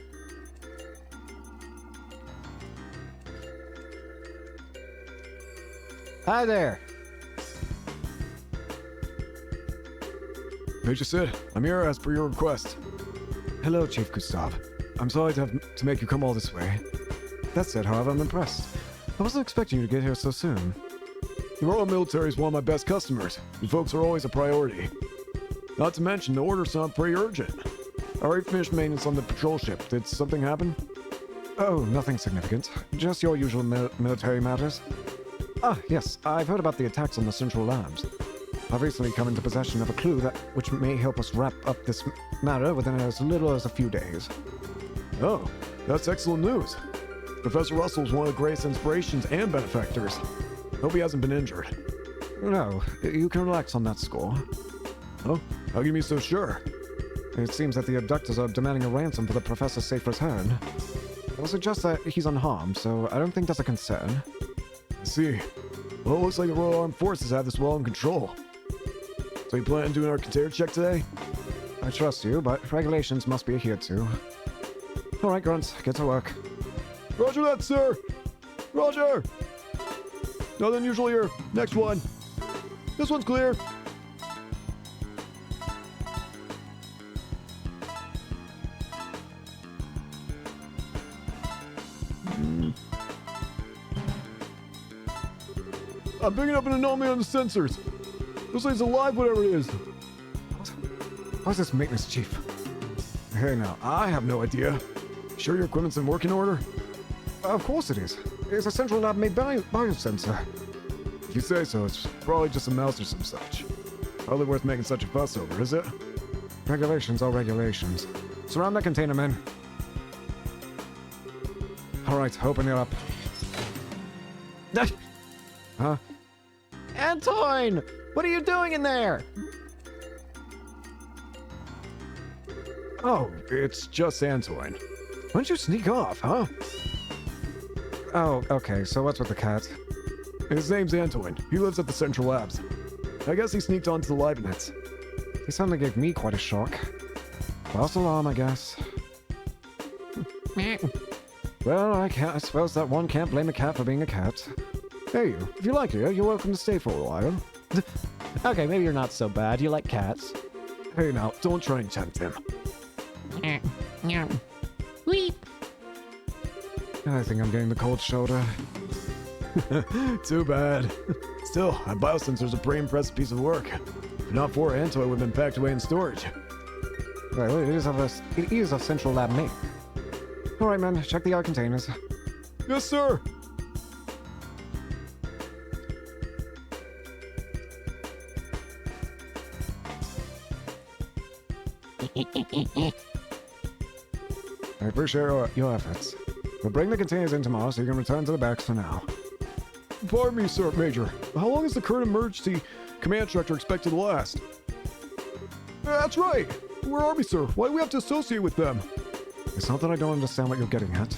Hi there. Major Sid, I'm here as per your request. Hello, Chief Gustav. I'm sorry to have to make you come all this way. That said, however, I'm impressed. I wasn't expecting you to get here so soon. The Royal Military is one of my best customers. You folks are always a priority. Not to mention, the order sound pretty urgent. I already finished maintenance on the patrol ship. Did something happen? Oh, nothing significant. Just your usual military matters. Ah, yes, I've heard about the attacks on the Central Labs. I've recently come into possession of a clue which may help us wrap up this matter within as little as a few days. Oh, that's excellent news. Professor Russell's one of the greatest inspirations and benefactors. Hope he hasn't been injured. No, you can relax on that score. Oh, how can you be so sure? It seems that the abductors are demanding a ransom for the professor's safe return. I'll suggest that he's unharmed, so I don't think that's a concern. I see. Well, it looks like the Royal Armed Forces have this well in control. So you plan on doing our container check today? I trust you, but regulations must be adhered to. All right, Grunts, get to work. Roger that, sir! Roger! Nothing unusual here. Next one. This one's clear. I'm picking up an anomaly on the sensors. Looks like it's alive, whatever it is. What's this maintenance chief? Hey now, I have no idea. Sure your equipment's in working order? Of course it is. It's a Central Lab made biosensor. If you say so, it's probably just a mouse or some such. Hardly worth making such a fuss over, is it? Regulations are regulations. Surround that container, men. All right, open it up. Huh? Antoine! What are you doing in there? Oh, it's just Antoine. Why don't you sneak off, huh? Oh, okay, so what's with the cat? His name's Antoine. He lives at the Central Labs. I guess he sneaked onto the Leibniz. He suddenly gave me quite a shock. False alarm, I guess. Well, I suppose that one can't blame a cat for being a cat. Hey, you. If you like it, you're welcome to stay for a while. Okay, maybe you're not so bad. You like cats. Hey now, don't try and tempt him. Weep. I think I'm getting the cold shoulder. Too bad. Still, that biosensor's a pretty impressive piece of work. If not for Antoine, would have been packed away in storage. Well, it is of Central Lab make. All right, man, check the air containers. Yes, sir. I appreciate your efforts. We'll bring the containers in tomorrow so you can return to the barracks for now. Pardon me, sir, Major. How long is the current emergency command structure expected to last? That's right. We're Army, sir. Why do we have to associate with them? It's not that I don't understand what you're getting at.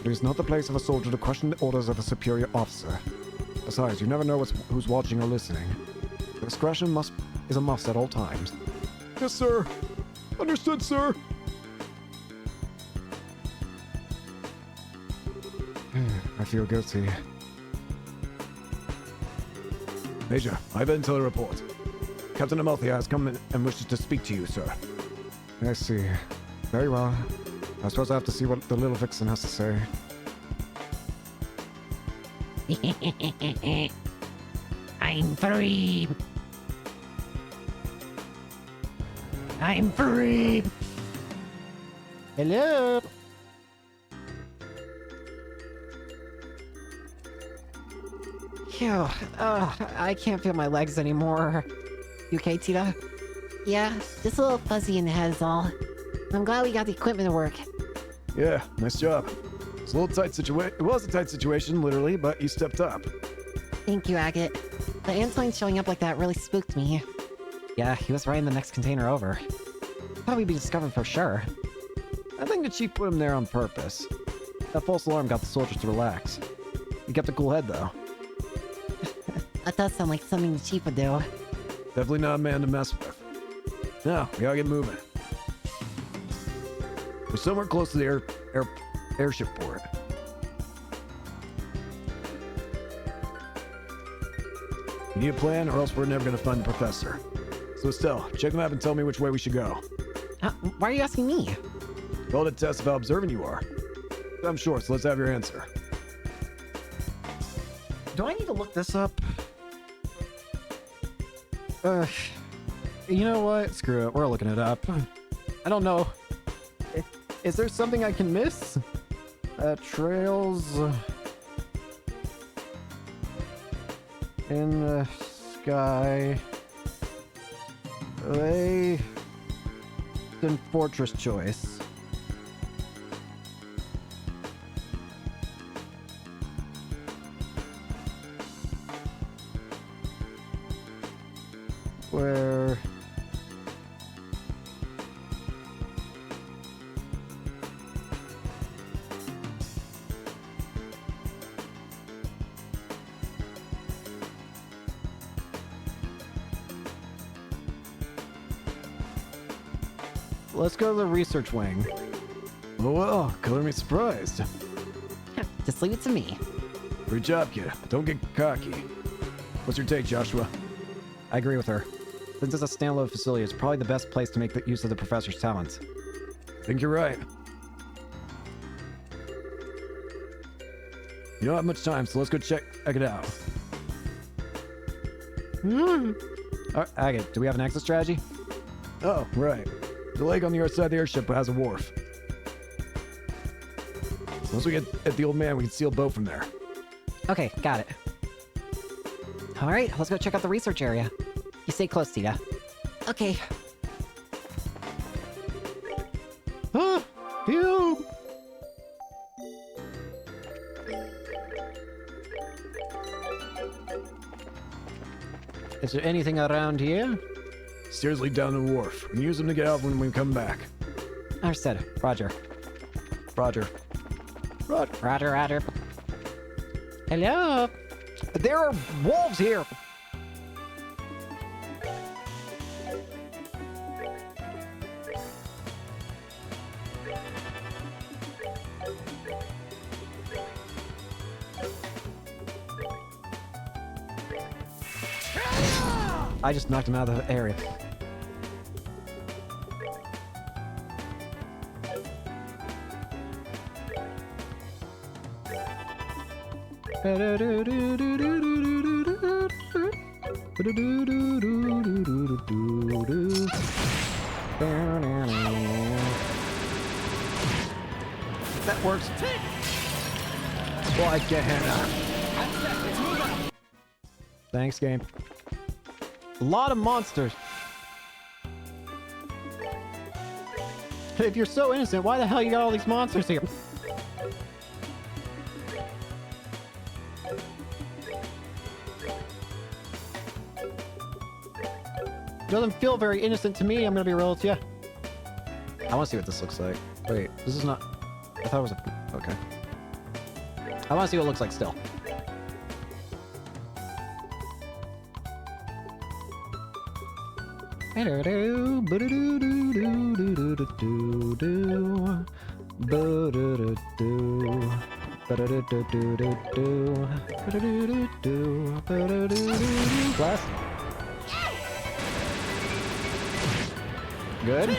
It is not the place of a soldier to question the orders of a superior officer. Besides, you never know who's watching or listening. Discretion is a must at all times. Yes, sir. Understood, sir. I feel guilty. Major, I have intel to report. Captain Amalthea has come in and wishes to speak to you, sir. I see. Very well. I suppose I have to see what the little vixen has to say. I'm free. I'm free! Hello? Phew. I can't feel my legs anymore. You okay, Tita? Yeah, just a little fuzzy in the head is all. I'm glad we got the equipment to work. Yeah, nice job. It's a little tight situation. It was a tight situation, literally, but you stepped up. Thank you, Agate. The Antoine showing up like that really spooked me. Yeah, he was right in the next container over. Thought we'd be discovered for sure. I think the chief put him there on purpose. That false alarm got the soldiers to relax. He kept a cool head, though. That does sound like something the chief would do. Definitely not a man to mess with. Now, we gotta get moving. We're somewhere close to the airship port. We need a plan, or else we're never gonna find the professor. So Estelle, check the map and tell me which way we should go. Why are you asking me? Call it a test of how observant you are. I'm sure, so let's have your answer. Do I need to look this up? You know what? Screw it. We're looking it up. I don't know. Is there something I can miss? Trails in the sky. They in Fortress Choice. Where let's go to the research wing. Oh well, color me surprised. Just leave it to me. Great job, kid. Don't get cocky. What's your take, Joshua? I agree with her. Since it's a standalone facility, it's probably the best place to make the use of the professor's talents. I think you're right. You don't have much time, so let's go check it out. Alright, Agate, do we have an exit strategy? Oh, right. The lake on the other side of the airship has a wharf. Once we get at the old man, we can steal a boat from there. Okay, got it. Alright, let's go check out the research area. You stay close, Tita. Okay, Ah! Phew! Is there anything around here? Stairs lead down to the wharf. We can use them to get out when we come back. Understood. Roger. Roger. Roger, roger. Hello? There are wolves here! I just knocked him out of the area. That works. Well, I get Thanks, game. A lot of monsters. If you're so innocent, why the hell you got all these monsters here? Doesn't feel very innocent to me, I'm gonna be real with you. I wanna see what this looks like. Wait, this is not... I thought it was a... Okay. I wanna see what it looks like still. Glass. Good.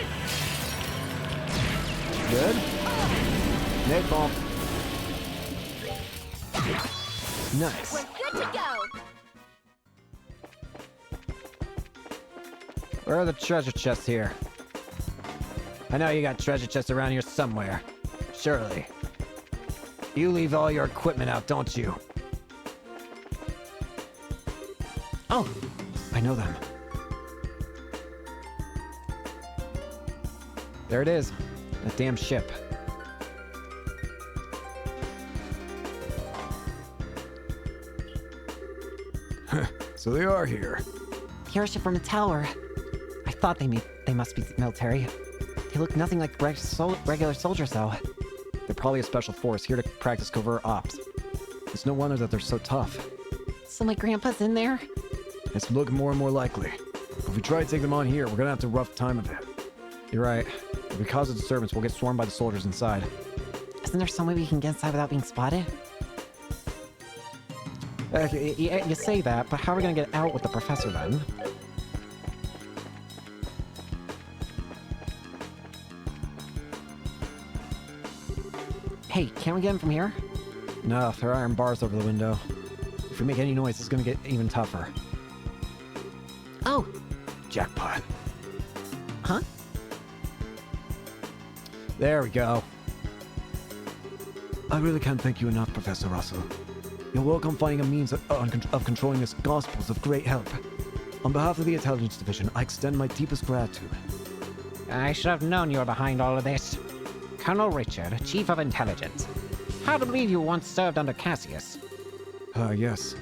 Good. Napalm. Nice. We're good to go. Where are the treasure chests here? I know you got treasure chests around here somewhere. Surely. You leave all your equipment out, don't you? Oh, I know them. There it is. That damn ship. So they are here. The airship from the tower. I thought they must be military. They look nothing like regular soldiers, though. They're probably a special force here to practice covert ops. It's no wonder that they're so tough. So my grandpa's in there? It's looking more and more likely. If we try to take them on here, we're gonna have to rough time of it. You're right. If we cause a disturbance, we'll get swarmed by the soldiers inside. Isn't there some way we can get inside without being spotted? You say that, but how are we gonna get out with the professor then? Hey, can't we get him from here? No, there are iron bars over the window. If we make any noise, it's gonna get even tougher. Oh, Jackpot. huh? There we go. I really can't thank you enough, Professor Russell. Your work on finding a means of controlling this gospel is of great help. On behalf of the Intelligence Division, I extend my deepest gratitude. I should have known you were behind all of this. Colonel Richard, Chief of Intelligence. Hard to believe you once served under Cassius. Yes.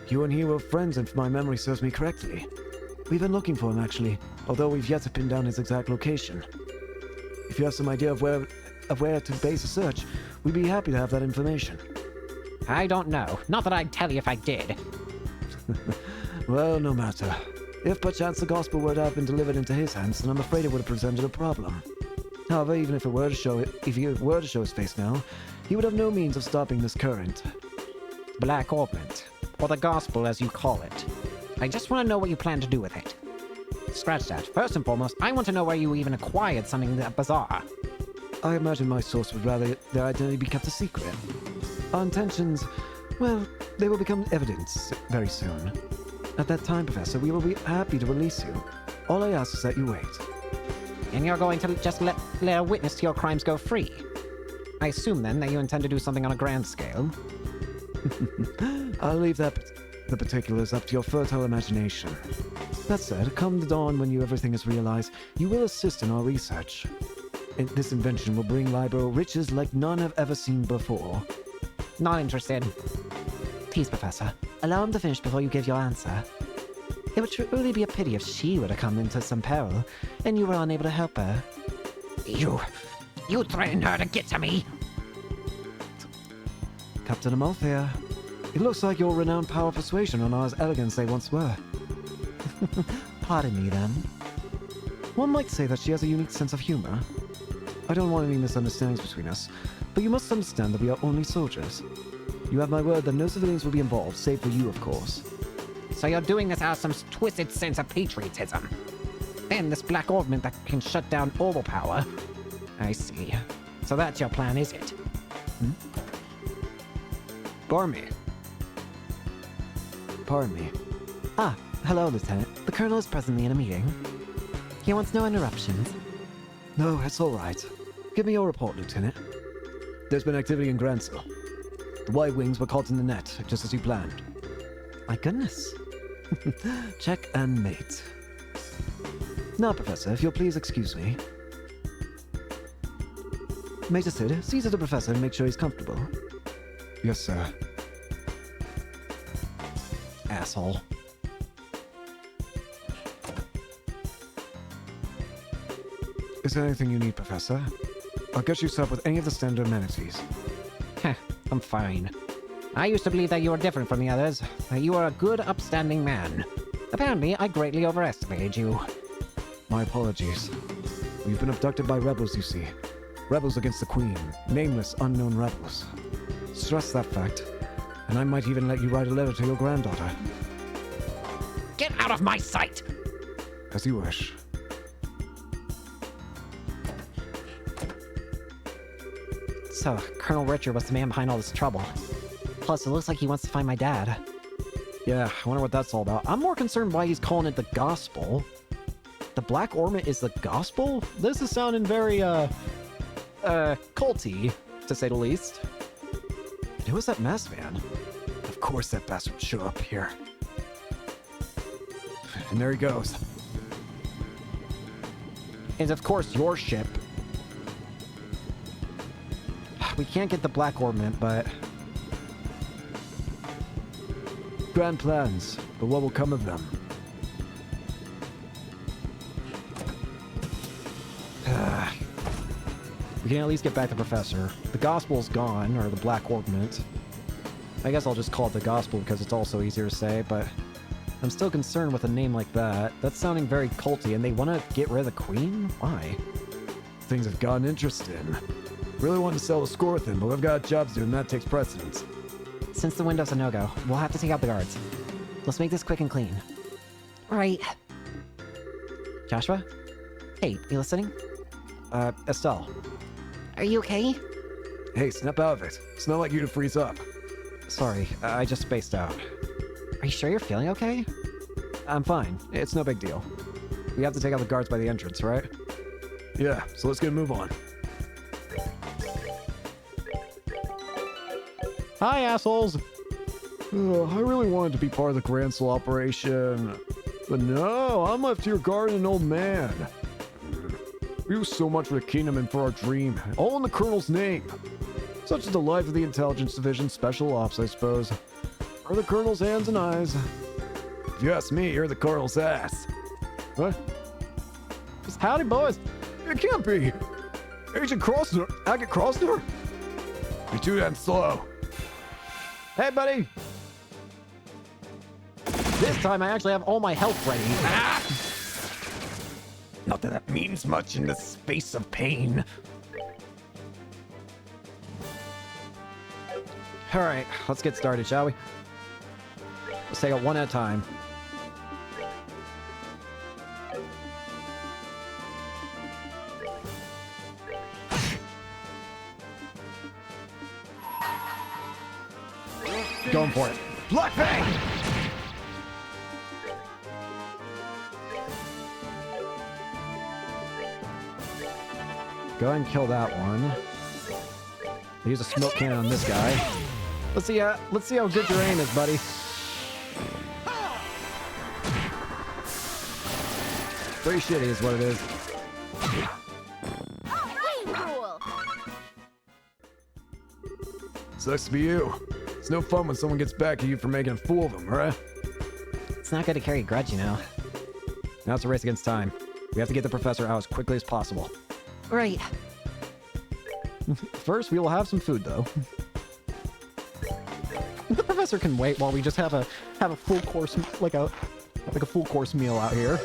You and he were friends, if my memory serves me correctly. We've been looking for him, actually, although we've yet to pin down his exact location. If you have some idea of where to base a search, we'd be happy to have that information. I don't know. Not that I'd tell you if I did. Well, no matter. If perchance the gospel were to have been delivered into his hands, then I'm afraid it would have presented a problem. However, even if he were to show his face now, he would have no means of stopping this current. Black Ornament. Or the Gospel, as you call it. I just want to know what you plan to do with it. Scratch that. First and foremost, I want to know where you even acquired something that bizarre. I imagine my source would rather their identity be kept a secret. Our intentions, well, they will become evident very soon. At that time, Professor, we will be happy to release you. All I ask is that you wait. And you're going to just let a witness to your crimes go free. I assume, then, that you intend to do something on a grand scale. I'll leave the particulars up to your fertile imagination. That said, come the dawn when everything is realized, you will assist in our research. This invention will bring Libro riches like none have ever seen before. Not interested. Please, Professor, allow him to finish before you give your answer. It would truly be a pity if she were to come into some peril, and you were unable to help her. You threatened her to get to me. Captain Amalthea, it looks like your renowned power of persuasion are not as elegant as they once were. Pardon me, then. One might say that she has a unique sense of humor. I don't want any misunderstandings between us, but you must understand that we are only soldiers. You have my word that no civilians will be involved, save for you, of course. So you're doing this out of some twisted sense of patriotism. Then this black ornament that can shut down all power. I see. So that's your plan, is it? Barmy. Pardon me. Ah, hello, Lieutenant. The Colonel is presently in a meeting. He wants no interruptions. No, it's all right. Give me your report, Lieutenant. There's been activity in Gransel. The White Wings were caught in the net, just as you planned. My goodness. Check and mate. Now, Professor, if you'll please excuse me. Major Sid, see to the Professor and make sure he's comfortable. Yes, sir. Asshole. Is there anything you need, Professor? I'll get you set up with any of the standard amenities. Heh, I'm fine. I used to believe that you were different from the others, that you were a good, upstanding man. Apparently, I greatly overestimated you. My apologies. We've been abducted by rebels, you see. Rebels against the Queen. Nameless, unknown rebels. Stress that fact, and I might even let you write a letter to your granddaughter. Get out of my sight! As you wish. So, Colonel Richard was the man behind all this trouble. Plus, it looks like he wants to find my dad. Yeah, I wonder what that's all about. I'm more concerned why he's calling it the gospel. The Black Ornament is the gospel? This is sounding very, culty, to say the least. And who was that mass van? Of course that bastard would show up here. And there he goes. And of course, your ship. We can't get the Black Ornament, but... Grand plans, but what will come of them? We can at least get back the Professor. The Gospel's gone, or the Black Ornament. I guess I'll just call it the Gospel because it's also easier to say, but... I'm still concerned with a name like that. That's sounding very culty, and they want to get rid of the Queen? Why? Things have gotten interesting. Really wanted to settle the score with him, but we've got jobs to do, and that takes precedence. Since the window's a no-go, we'll have to take out the guards. Let's make this quick and clean. Right. Joshua? Hey, you listening? Estelle. Are you okay? Hey, snap out of it. It's not like you to freeze up. Sorry, I just spaced out. Are you sure you're feeling okay? I'm fine. It's no big deal. We have to take out the guards by the entrance, right? Yeah, so let's get a move on. Hi, assholes! I really wanted to be part of the Grand Soul operation, but no, I'm left here guarding an old man. We do so much for the kingdom and for our dream, all in the Colonel's name. Such is the life of the Intelligence Division Special Ops, I suppose. Or the Colonel's hands and eyes. If you ask me, you're the Colonel's ass. What? Howdy, boys! It can't be! Agent Crossner, Agate Crossner? You're too damn slow. Hey, buddy! This time I actually have all my health ready. Ah! Not that that means much in the space of pain. Alright, let's get started, shall we? Let's take it one at a time. Going for it. Black Bang! Go ahead and kill that one. Use a smoke cannon on this guy. Let's see how good your aim is, buddy. Pretty shitty is what it is. Sucks to be you. It's no fun when someone gets back at you for making a fool of them, right? It's not good to carry a grudge, you know. Now it's a race against time. We have to get the Professor out as quickly as possible. Right. First, we will have some food, though. The Professor can wait while we just have a full course, like a full course meal out here.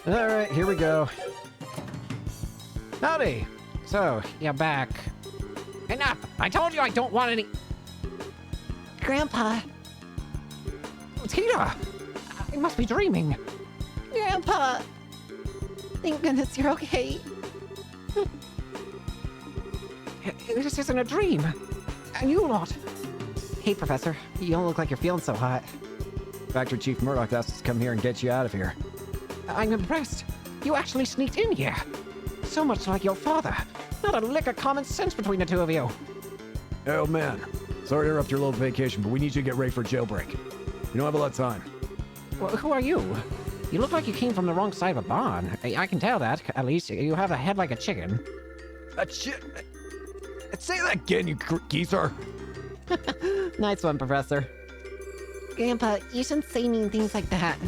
All right, here we go. Howdy. So, you're back. Enough! I told you I don't want any... Grandpa. Tita! I must be dreaming. Grandpa. Thank goodness you're okay. This isn't a dream. And you lot... Hey, Professor, you don't look like you're feeling so hot. Factory Chief Murdoch asked us to come here and get you out of here. I'm impressed. You actually sneaked in here. So much like your father. Not a lick of common sense between the two of you. Hey, old man. Sorry to interrupt your little vacation, but we need you to get ready for a jailbreak. We don't have a lot of time. Who are you? You look like you came from the wrong side of a barn. I can tell that, at least. You have a head like a chicken. That shit... Say that again, you geezer. Nice one, Professor. Grandpa, you shouldn't say mean things like that.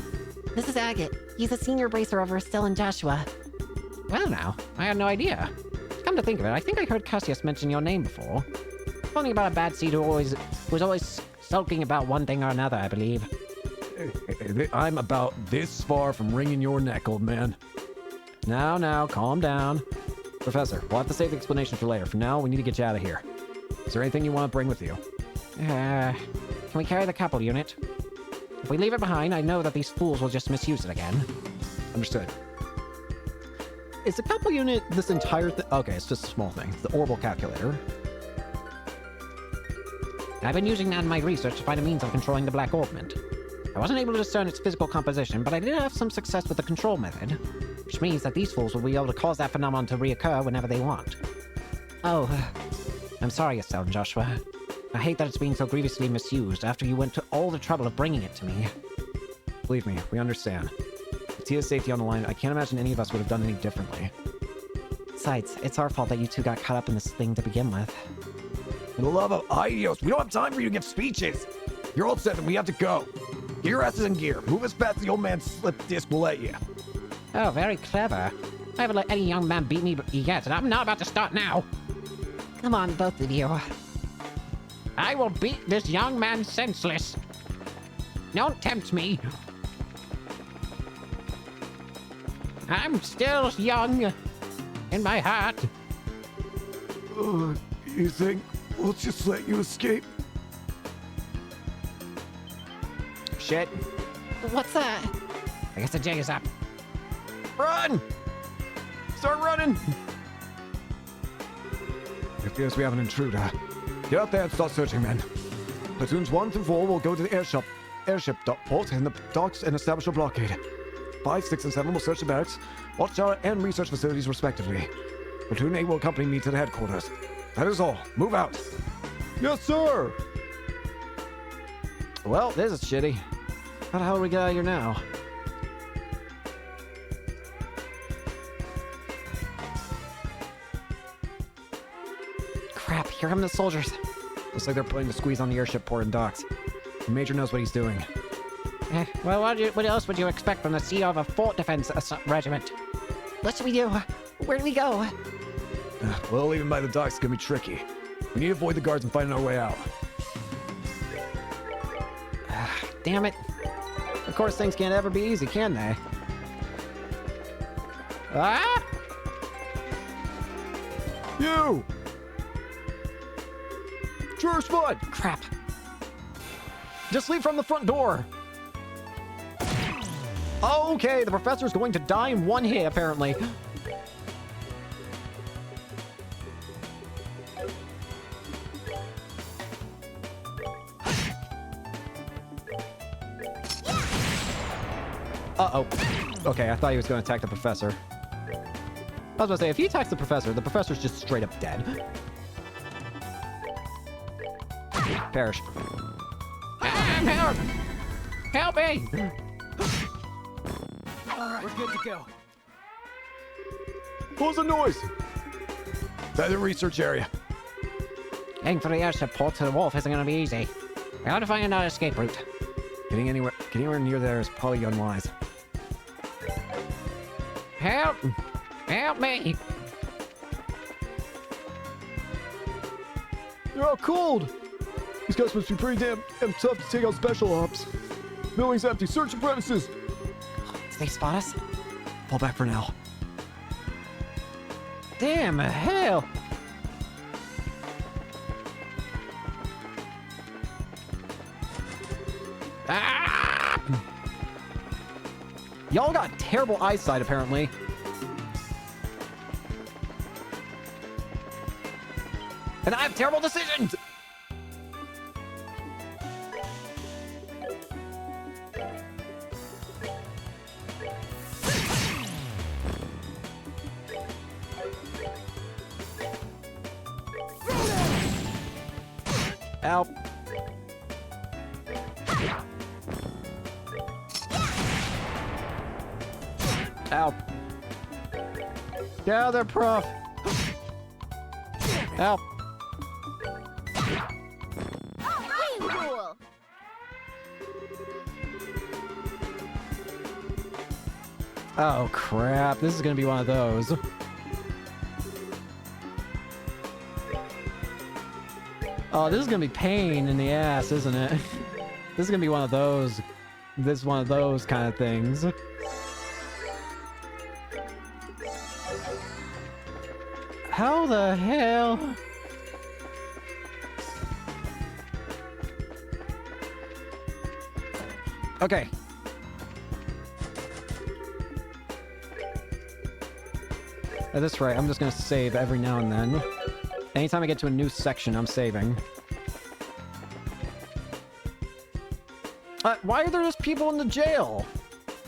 This is Agate. He's a senior bracer over Estelle and Joshua. Well now, I had no idea. Come to think of it, I think I heard Cassius mention your name before. Something about a bad seed who was always sulking about one thing or another, I believe. I'm about this far from wringing your neck, old man. Now, calm down. Professor, we'll have to save the explanation for later. For now, we need to get you out of here. Is there anything you want to bring with you? Can we carry the couple unit? If we leave it behind, I know that these fools will just misuse it again. Understood. Is the couple unit this entire thing? Okay, it's just a small thing. The orbital calculator. I've been using that in my research to find a means of controlling the Black Ornament. I wasn't able to discern its physical composition, but I did have some success with the control method, which means that these fools will be able to cause that phenomenon to reoccur whenever they want. Oh, I'm sorry, Estelle and Joshua. I hate that it's being so grievously misused after you went to all the trouble of bringing it to me. Believe me, we understand. With Tia's safety on the line, I can't imagine any of us would have done any differently. Besides, it's our fault that you two got caught up in this thing to begin with. For the love of Aidios, we don't have time for you to give speeches. You're all set and we have to go. Get your asses in gear. Move as fast as the old man's slip disc will let you. Oh, very clever. I haven't let any young man beat me yet, and I'm not about to start now. Come on, both of you. I will beat this young man senseless. Don't tempt me. I'm still young in my heart. You think we'll just let you escape? Shit. What's that? I guess the jig is up. Run! Start running! It appears we have an intruder. Get out there and start searching, men. Platoons 1 through 4 will go to the airship port in the docks and establish a blockade. 5, 6, and 7 will search the barracks, watchtower, and research facilities respectively. Platoon 8 will accompany me to the headquarters. That is all. Move out. Yes, sir! Well, this is shitty. How the hell do we get out of here now? Crap, here come the soldiers. Looks like they're putting the squeeze on the airship port and docks. The major knows what he's doing. Well, what else would you expect from the CEO of a fort defense regiment? What should we do? Where do we go? Well, even by the docks is gonna be tricky. We need to avoid the guards and find our way out. Damn it. Of course, things can't ever be easy, can they? Ah! You! George Flood! Crap. Just leave from the front door! Okay, the professor's going to die in one hit, apparently. Uh-oh. Okay, I thought he was going to attack the professor. I was going to say, if he attacks the professor's just straight up dead. Perish. Help! Help me! We're good to go. What was the noise? That's the research area. Getting from the airship port to the wharf isn't going to be easy. I ought to find another escape route. Getting anywhere near there is probably unwise. Help! Help me! They're all cold! These guys must be pretty damn tough to take out special ops. Building's empty. Search the premises! Did they spot us? Fall back for now. Damn hell! Ah! Y'all got terrible eyesight, apparently. And I have terrible decisions! Help. Help. Yeah, they're prof. Help. Cool. Oh, crap. This is gonna be one of those. Oh, this is gonna be pain in the ass, isn't it? This is gonna be one of those. This is one of those kind of things. How the hell? Okay. At this rate, I'm just gonna save every now and then. Anytime I get to a new section, I'm saving. Why are there just people in the jail?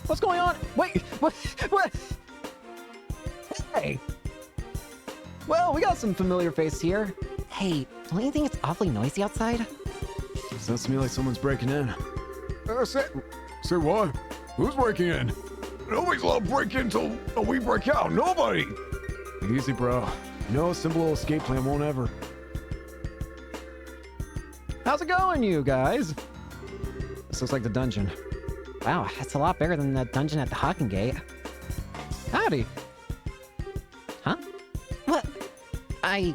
What's going on? Wait, what? Hey. Well, we got some familiar face here. Hey, don't you think it's awfully noisy outside? Sounds to me like someone's breaking in. Say what? Who's breaking in? Nobody's allowed to break in until we break out. Nobody! Easy, bro. No simple little escape plan won't ever. How's it going, you guys? This looks like the dungeon. Wow, that's a lot bigger than the dungeon at the Hawking Gate. Howdy. Huh? What? Hi.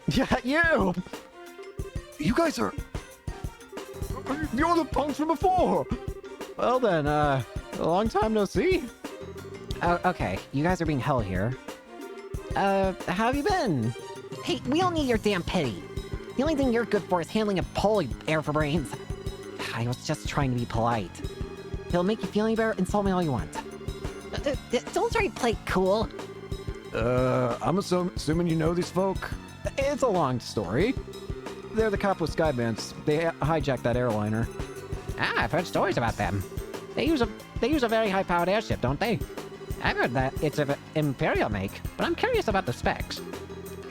Yeah, you! You guys are... You're the punks from before! Well then, a long time no see. Oh, okay, you guys are being held here. How have you been? Hey, we don't need your damn pity. The only thing you're good for is handling a poll, you air for brains. I was just trying to be polite. If it'll make you feel any better, insult me all you want. Don't try to play cool. I'm assuming you know these folk? It's a long story. They're the Copwood Skybands. They hijacked that airliner. Ah, I've heard stories about them. They use a very high-powered airship, don't they? I've heard that it's an Imperial make, but I'm curious about the specs.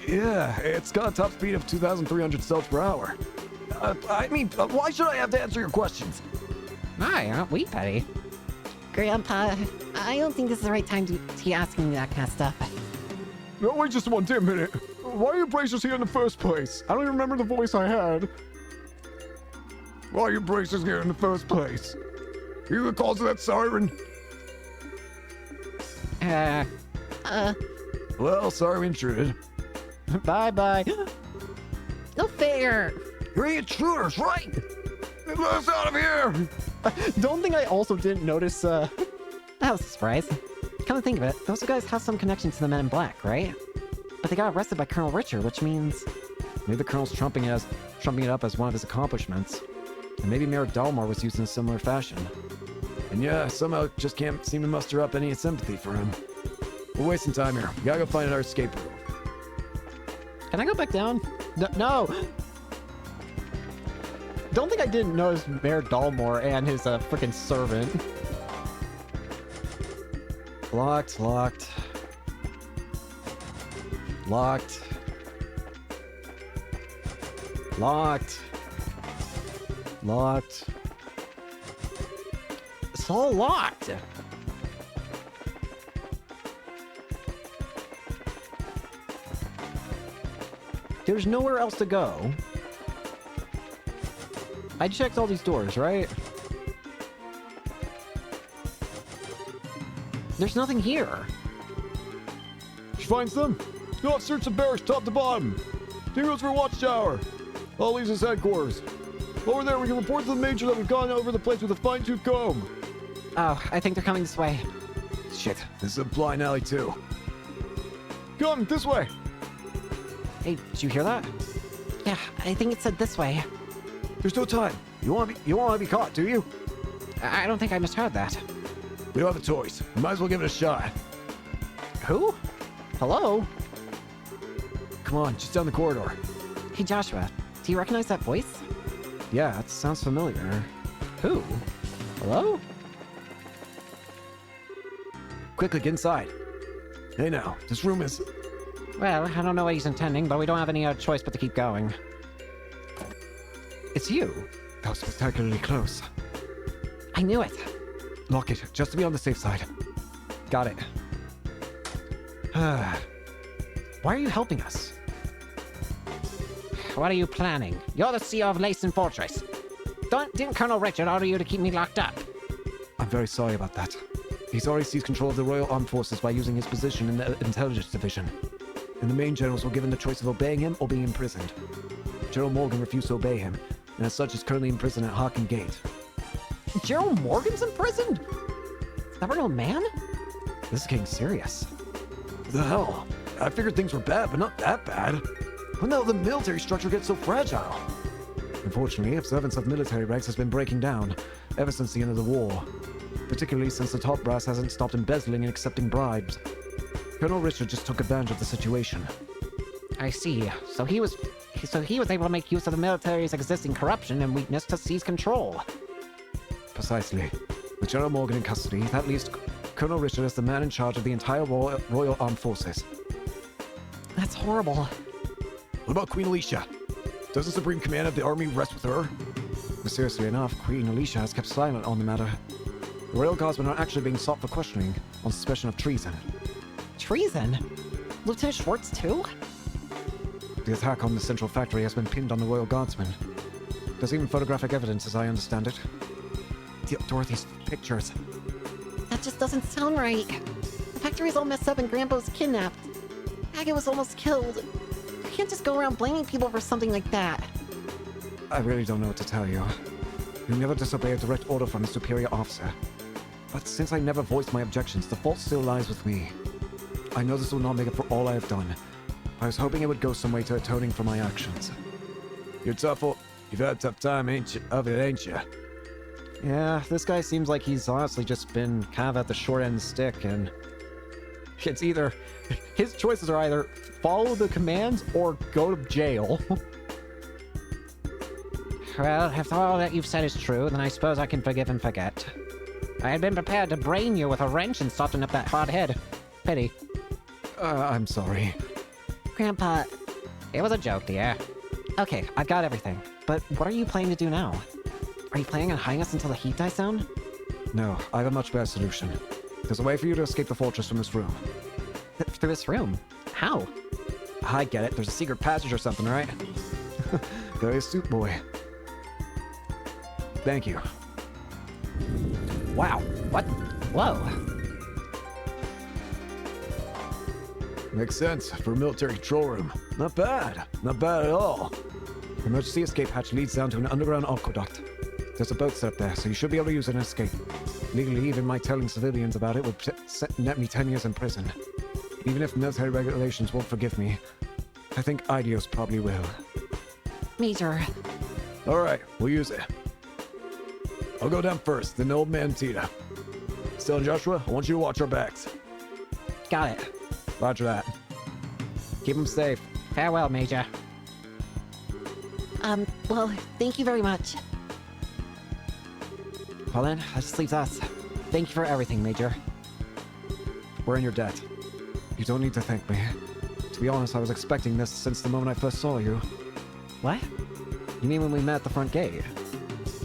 Yeah, it's got a top speed of 2,300 cells per hour. Why should I have to answer your questions? My, aren't we petty? Grandpa, I don't think this is the right time to be asking me that kind of stuff. No, wait just one damn minute. Why are you bracers here in the first place? I don't even remember the voice I had. Why are you bracers here in the first place? You the cause of that siren? Well, sorry we intruded. Bye-bye. No fair. You're intruders, right? Let us out of here! Don't think I also didn't notice, That was a surprise. Come to think of it, those guys have some connection to the Men in Black, right? But they got arrested by Colonel Richard, which means... maybe the Colonel's trumping it up as one of his accomplishments. And maybe Mayor Dalmor was used in a similar fashion. And yeah, somehow just can't seem to muster up any sympathy for him. We're wasting time here. We gotta go find our escape route. Can I go back down? No! Don't think I didn't notice Mayor Dalmor and his freaking servant. Locked. Locked. It's all locked. There's nowhere else to go. I checked all these doors, right? There's nothing here. She finds them. Go off, search the barracks top to bottom. Team goes for a watchtower. All leaves his headquarters. Over there, we can report to the major that we've gone over the place with a fine-tooth comb. Oh, I think they're coming this way. Shit, this is a blind alley too. Come, this way. Hey, did you hear that? Yeah, I think it said this way. There's no time. You want to be caught, do you? I don't think I misheard that. We don't have the toys. We might as well give it a shot. Who? Hello? Come on, just down the corridor. Hey, Joshua, do you recognize that voice? Yeah, it sounds familiar. Who? Hello? Quickly, get inside. Hey now, this room is... Well, I don't know what he's intending, but we don't have any other choice but to keep going. It's you. That was spectacularly close. I knew it. Lock it, just to be on the safe side. Got it. Why are you helping us? What are you planning? You're the CEO of Lacen Fortress. Didn't Colonel Richard order you to keep me locked up? I'm very sorry about that. He's already seized control of the Royal Armed Forces by using his position in the Intelligence Division. And the main generals were given the choice of obeying him or being imprisoned. General Morgan refused to obey him, and as such is currently imprisoned at Hawking Gate. General Morgan's imprisoned? Is that real man? This is getting serious. What the hell? I figured things were bad, but not that bad. When the hell did the military structure get so fragile? Unfortunately, observance of military ranks has been breaking down ever since the end of the war. Particularly since the top brass hasn't stopped embezzling and accepting bribes. Colonel Richard just took advantage of the situation. I see. So he was So he was able to make use of the military's existing corruption and weakness to seize control. Precisely. With General Morgan in custody, that leaves Colonel Richard as the man in charge of the entire Royal Armed Forces. That's horrible. What about Queen Alicia? Does the supreme command of the army rest with her? Mysteriously enough, Queen Alicia has kept silent on the matter. The Royal Guardsmen are actually being sought for questioning on suspicion of treason. Treason? Lieutenant Schwartz too? The attack on the central factory has been pinned on the Royal Guardsmen. There's even photographic evidence, as I understand it. Dorothy's pictures. That just doesn't sound right. The factory's all messed up and Grandpa's kidnapped. Agate was almost killed. You can't just go around blaming people for something like that. I really don't know what to tell you. You never disobey a direct order from a superior officer. But since I never voiced my objections, the fault still lies with me. I know this will not make up for all I have done. I was hoping it would go some way to atoning for my actions. You're tough. You've had a tough time, ain't you? Yeah, this guy seems like he's honestly just been kind of at the short end of the stick, and it's either his choices are either follow the commands or go to jail. Well, if all that you've said is true, then I suppose I can forgive and forget. I had been prepared to brain you with a wrench and soften up that hard head. Pity. I'm sorry. Grandpa, It was a joke, dear. Okay, I've got everything. But what are you planning to do now? Are you planning on hiding us until the heat dies down? No, I have a much better solution. There's a way for you to escape the fortress from this room. Through this room? How? I get it. There's a secret passage or something, right? There is Suit Boy. Thank you. Wow. What? Whoa. Makes sense for a military control room. Not bad. Not bad at all. The emergency escape hatch leads down to an underground aqueduct. There's a boat set up there, so you should be able to use it and escape. Legally, even my telling civilians about it would net me 10 years in prison. Even if military regulations won't forgive me, I think Idios probably will. Major. Alright, we'll use it. I'll go down first, then Old Man Tita. Still, Joshua, I want you to watch our backs. Got it. Roger that. Keep him safe. Farewell, Major. Well, thank you very much. Well then, that just leaves us. Thank you for everything, Major. We're in your debt. You don't need to thank me. To be honest, I was expecting this since the moment I first saw you. What? You mean when we met at the front gate?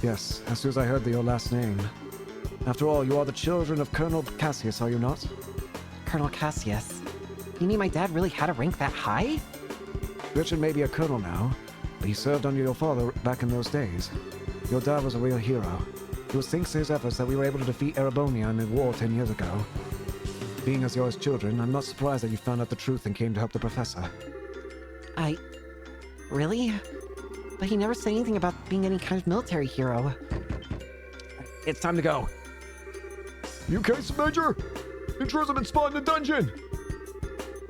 Yes, as soon as I heard your last name. After all, you are the children of Colonel Cassius, are you not? Colonel Cassius. You mean my dad really had a rank that high? Richard may be a colonel now, but he served under your father back in those days. Your dad was a real hero. It was thanks to his efforts that we were able to defeat Erebonia in the war 10 years ago. Being as yours children, I'm not surprised that you found out the truth and came to help the professor. Really? But he never said anything about being any kind of military hero. It's time to go. You okay, Major? Intruders have been spotted in the dungeon!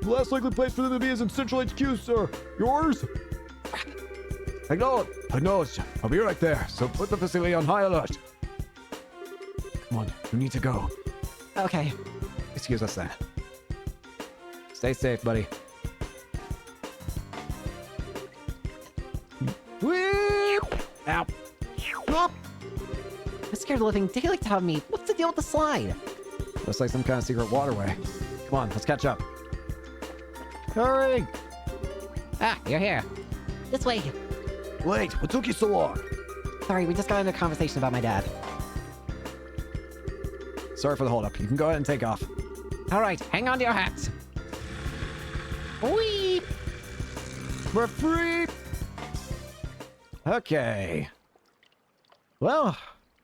The last likely place for them to be is in Central HQ, sir. Yours? Acknowledged. I'll be right there, so put the facility on high alert. Come on, you need to go. Okay. Excuse us then. Stay safe, buddy. Ow. I'm scared of living daylights out of me. What's the deal with the slide? Looks like some kind of secret waterway. Come on, let's catch up. Hurry! Ah, you're here. This way. Wait, what took you so long? Sorry, we just got into a conversation about my dad. Sorry for the holdup. You can go ahead and take off. All right, hang on to your hats. Whee! We're free! Okay. Well,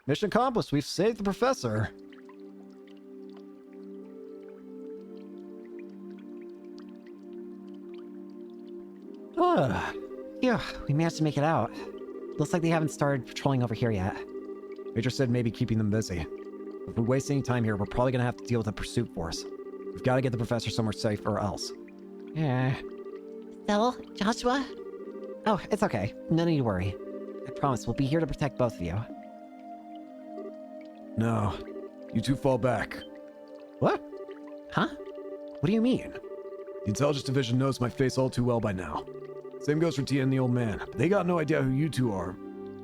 mission accomplished. We've saved the professor. Phew, we managed to make it out. Looks like they haven't started patrolling over here yet. Major said maybe keeping them busy. If we waste any time here, we're probably gonna have to deal with a pursuit force. We've got to get the professor somewhere safe or else. Yeah. Stell, Joshua? Oh, it's okay. No need to worry. I promise we'll be here to protect both of you. No, you two fall back. What? Huh? What do you mean? The Intelligence Division knows my face all too well by now. Same goes for Tia and the old man. They got no idea who you two are.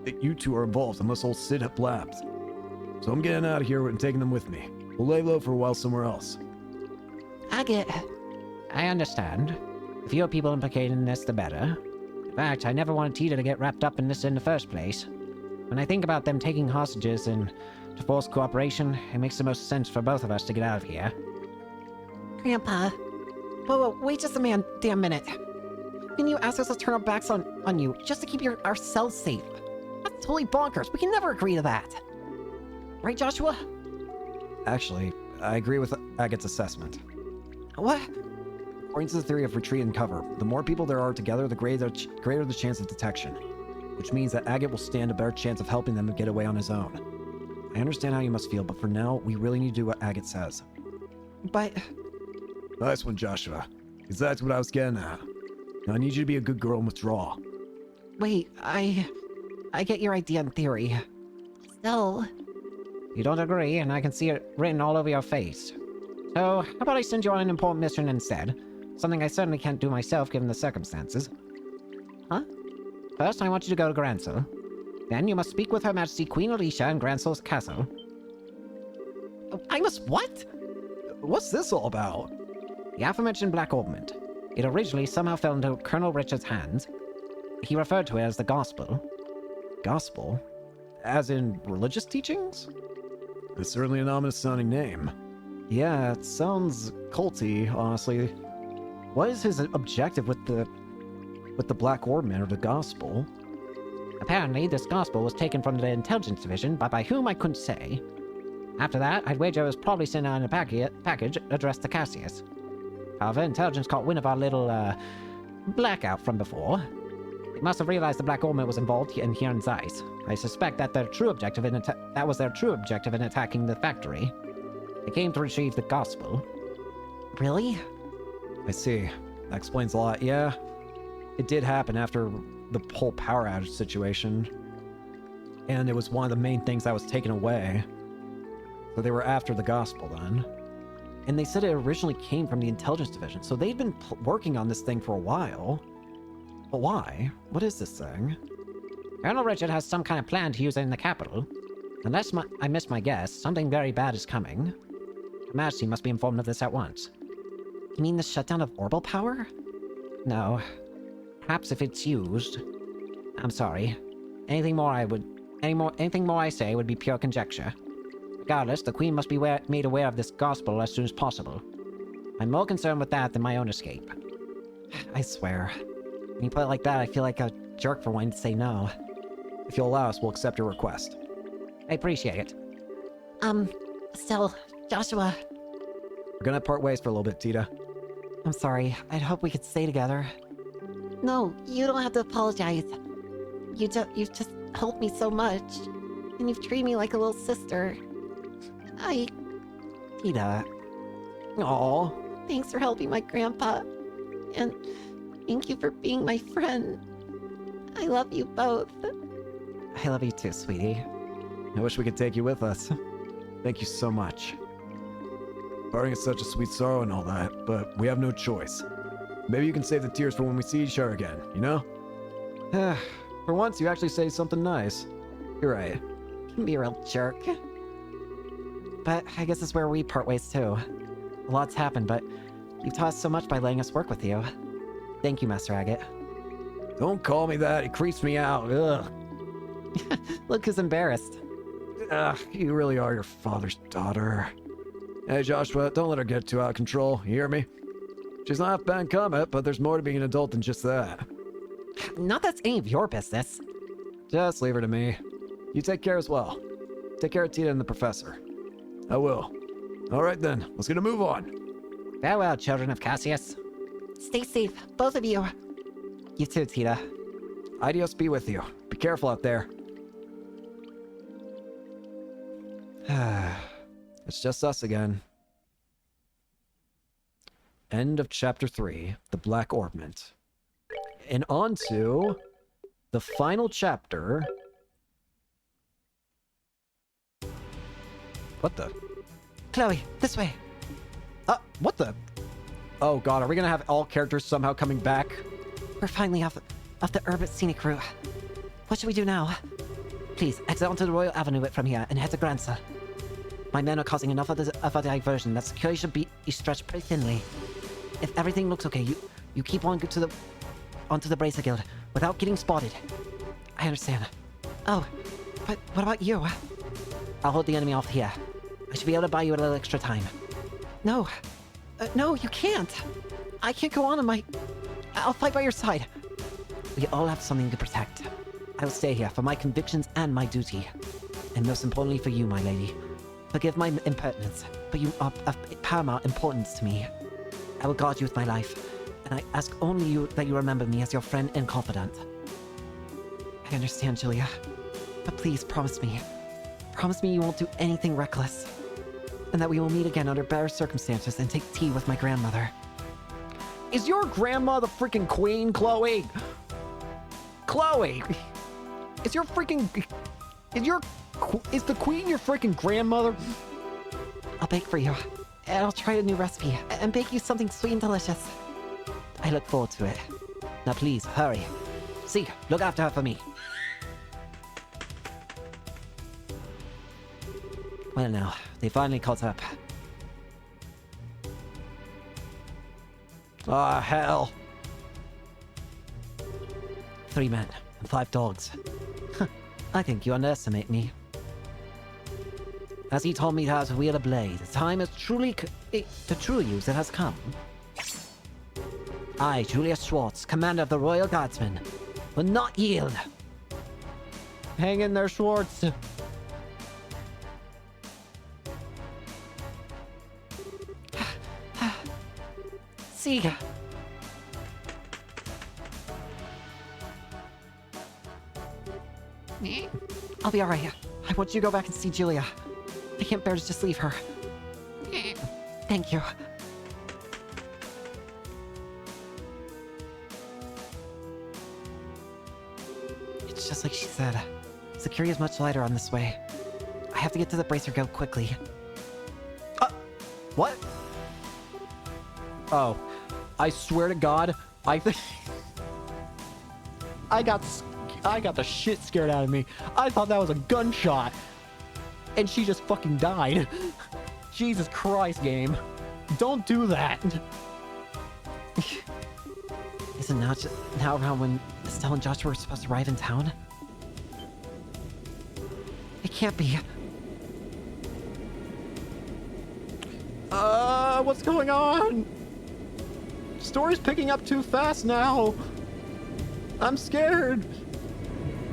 That you two are involved unless old Sid have blabs. So I'm getting out of here and taking them with me. We'll lay low for a while somewhere else. Agate, I understand. The fewer people implicated in this, the better. In fact, I never wanted Tita to get wrapped up in this in the first place. When I think about them taking hostages and to force cooperation, it makes the most sense for both of us to get out of here. Grandpa. Whoa, wait just a damn minute. Can you ask us to turn our backs on you just to keep ourselves safe? That's totally bonkers. We can never agree to that. Right, Joshua? Actually, I agree with Agate's assessment. What? According to the theory of retreat and cover, the more people there are together, the greater the chance of detection. Which means that Agate will stand a better chance of helping them get away on his own. I understand how you must feel, but for now, we really need to do what Agate says. But... Nice one, Joshua. Because that's what I was getting at. Now I need you to be a good girl and withdraw. wait, I get your idea in theory. Still... You don't agree, and I can see it written all over your face. So, how about I send you on an important mission instead? Something I certainly can't do myself given the circumstances. Huh? First, I want you to go to Gransel. Then you must speak with Her Majesty Queen Alicia in Gransel's castle. I must what? What's this all about? The aforementioned Black Ornament. It originally somehow fell into Colonel Richard's hands. He referred to it as the Gospel. Gospel? As in religious teachings? It's certainly an ominous sounding name. Yeah, it sounds culty, honestly. What is his objective with the Black Ornament or the Gospel? Apparently, this Gospel was taken from the Intelligence Division, but by whom I couldn't say. After that, I'd wager it was probably sent out in a package addressed to Cassius. However, Intelligence caught wind of our little, blackout from before. They must have realized the Black Ornament was involved in Hiern's Zeiss. I suspect that that was their true objective in attacking the factory. They came to retrieve the Gospel. Really? I see. That explains a lot. Yeah, it did happen after the whole power outage situation. And it was one of the main things that was taken away. So they were after the Gospel then. And they said it originally came from the Intelligence Division, so they'd been working on this thing for a while. But why? What is this thing? Colonel Richard has some kind of plan to use it in the capital. Unless I missed my guess, something very bad is coming. Her Majesty must be informed of this at once. You mean the shutdown of orbital power? No. Perhaps if it's used. I'm sorry. Anything more I say would be pure conjecture. Regardless, the Queen must be made aware of this Gospel as soon as possible. I'm more concerned with that than my own escape. I swear. When you put it like that, I feel like a jerk for wanting to say no. If you'll allow us, we'll accept your request. I appreciate it. Still, Joshua, We're gonna part ways for a little bit, Tita. I'm sorry. I'd hope we could stay together. No, you don't have to apologize. You've just helped me so much. And you've treated me like a little sister. Tita. Aw. Thanks for helping my grandpa. And thank you for being my friend. I love you both. I love you too, sweetie. I wish we could take you with us. Thank you so much. Parting is such a sweet sorrow and all that, but we have no choice. Maybe you can save the tears for when we see each other again, you know? For once, you actually say something nice. You're right. You can be a real jerk. But I guess it's where we part ways too. A lot's happened, but you've taught us so much by letting us work with you. Thank you, Master Agate. Don't call me that, it creeps me out. Ugh. Look who's embarrassed. Ugh, you really are your father's daughter. Hey, Joshua, don't let her get too out of control, you hear me? She's not a bad comment, but there's more to being an adult than just that. Not that's any of your business. Just leave her to me. You take care as well. Take care of Tita and the professor. I will. Alright then, let's get a move on. Farewell, children of Cassius. Stay safe, both of you. You too, Tita. Adios be with you. Be careful out there. It's just us again. End of chapter 3, The Black Ornament. And on to the final chapter. What the? Chloe, this way. What the? Oh god, are we gonna have all characters somehow coming back? We're finally off the urban scenic route. What should we do now? Please, exit onto the Royal Avenue from here and head to Grancer. My men are causing enough of a diversion that security should be stretched pretty thinly. If everything looks okay, you keep on onto the Bracer Guild without getting spotted. I understand. Oh, but what about you? I'll hold the enemy off here. I should be able to buy you a little extra time. No. No, you can't. I can't go on my... I'll fight by your side. We all have something to protect. I will stay here for my convictions and my duty. And most importantly for you, my lady. Forgive my impertinence, but you are of paramount importance to me. I will guard you with my life, and I ask only you that you remember me as your friend and confidant. I understand, Julia. But please promise me. Promise me you won't do anything reckless. And that we will meet again under better circumstances and take tea with my grandmother. Is your grandma the freaking queen, Chloe? Chloe! Is your freaking... Is the queen your freaking grandmother? I'll bake for you. And I'll try a new recipe and bake you something sweet and delicious. I look forward to it. Now please, hurry. See, look after her for me. Well now, they finally caught up. Ah, hell. 3 men and 5 dogs. I think you underestimate me. As he taught me how to wield a blade, the time is to truly use it has come. I, Julius Schwartz, commander of the Royal Guardsmen, will not yield. Hang in there, Schwartz. See. I'll be alright. I want you to go back and see Julia. I can't bear to just leave her. Thank you. It's just like she said. Security is much lighter on this way. I have to get to the Bracer Guild quickly. What? Oh, I swear to God, I got the shit scared out of me. I thought that was a gunshot. And she just fucking died. Jesus Christ, game. Don't do that. Isn't now around when Estelle and Joshua were supposed to arrive in town? It can't be. What's going on? Story's picking up too fast now. I'm scared.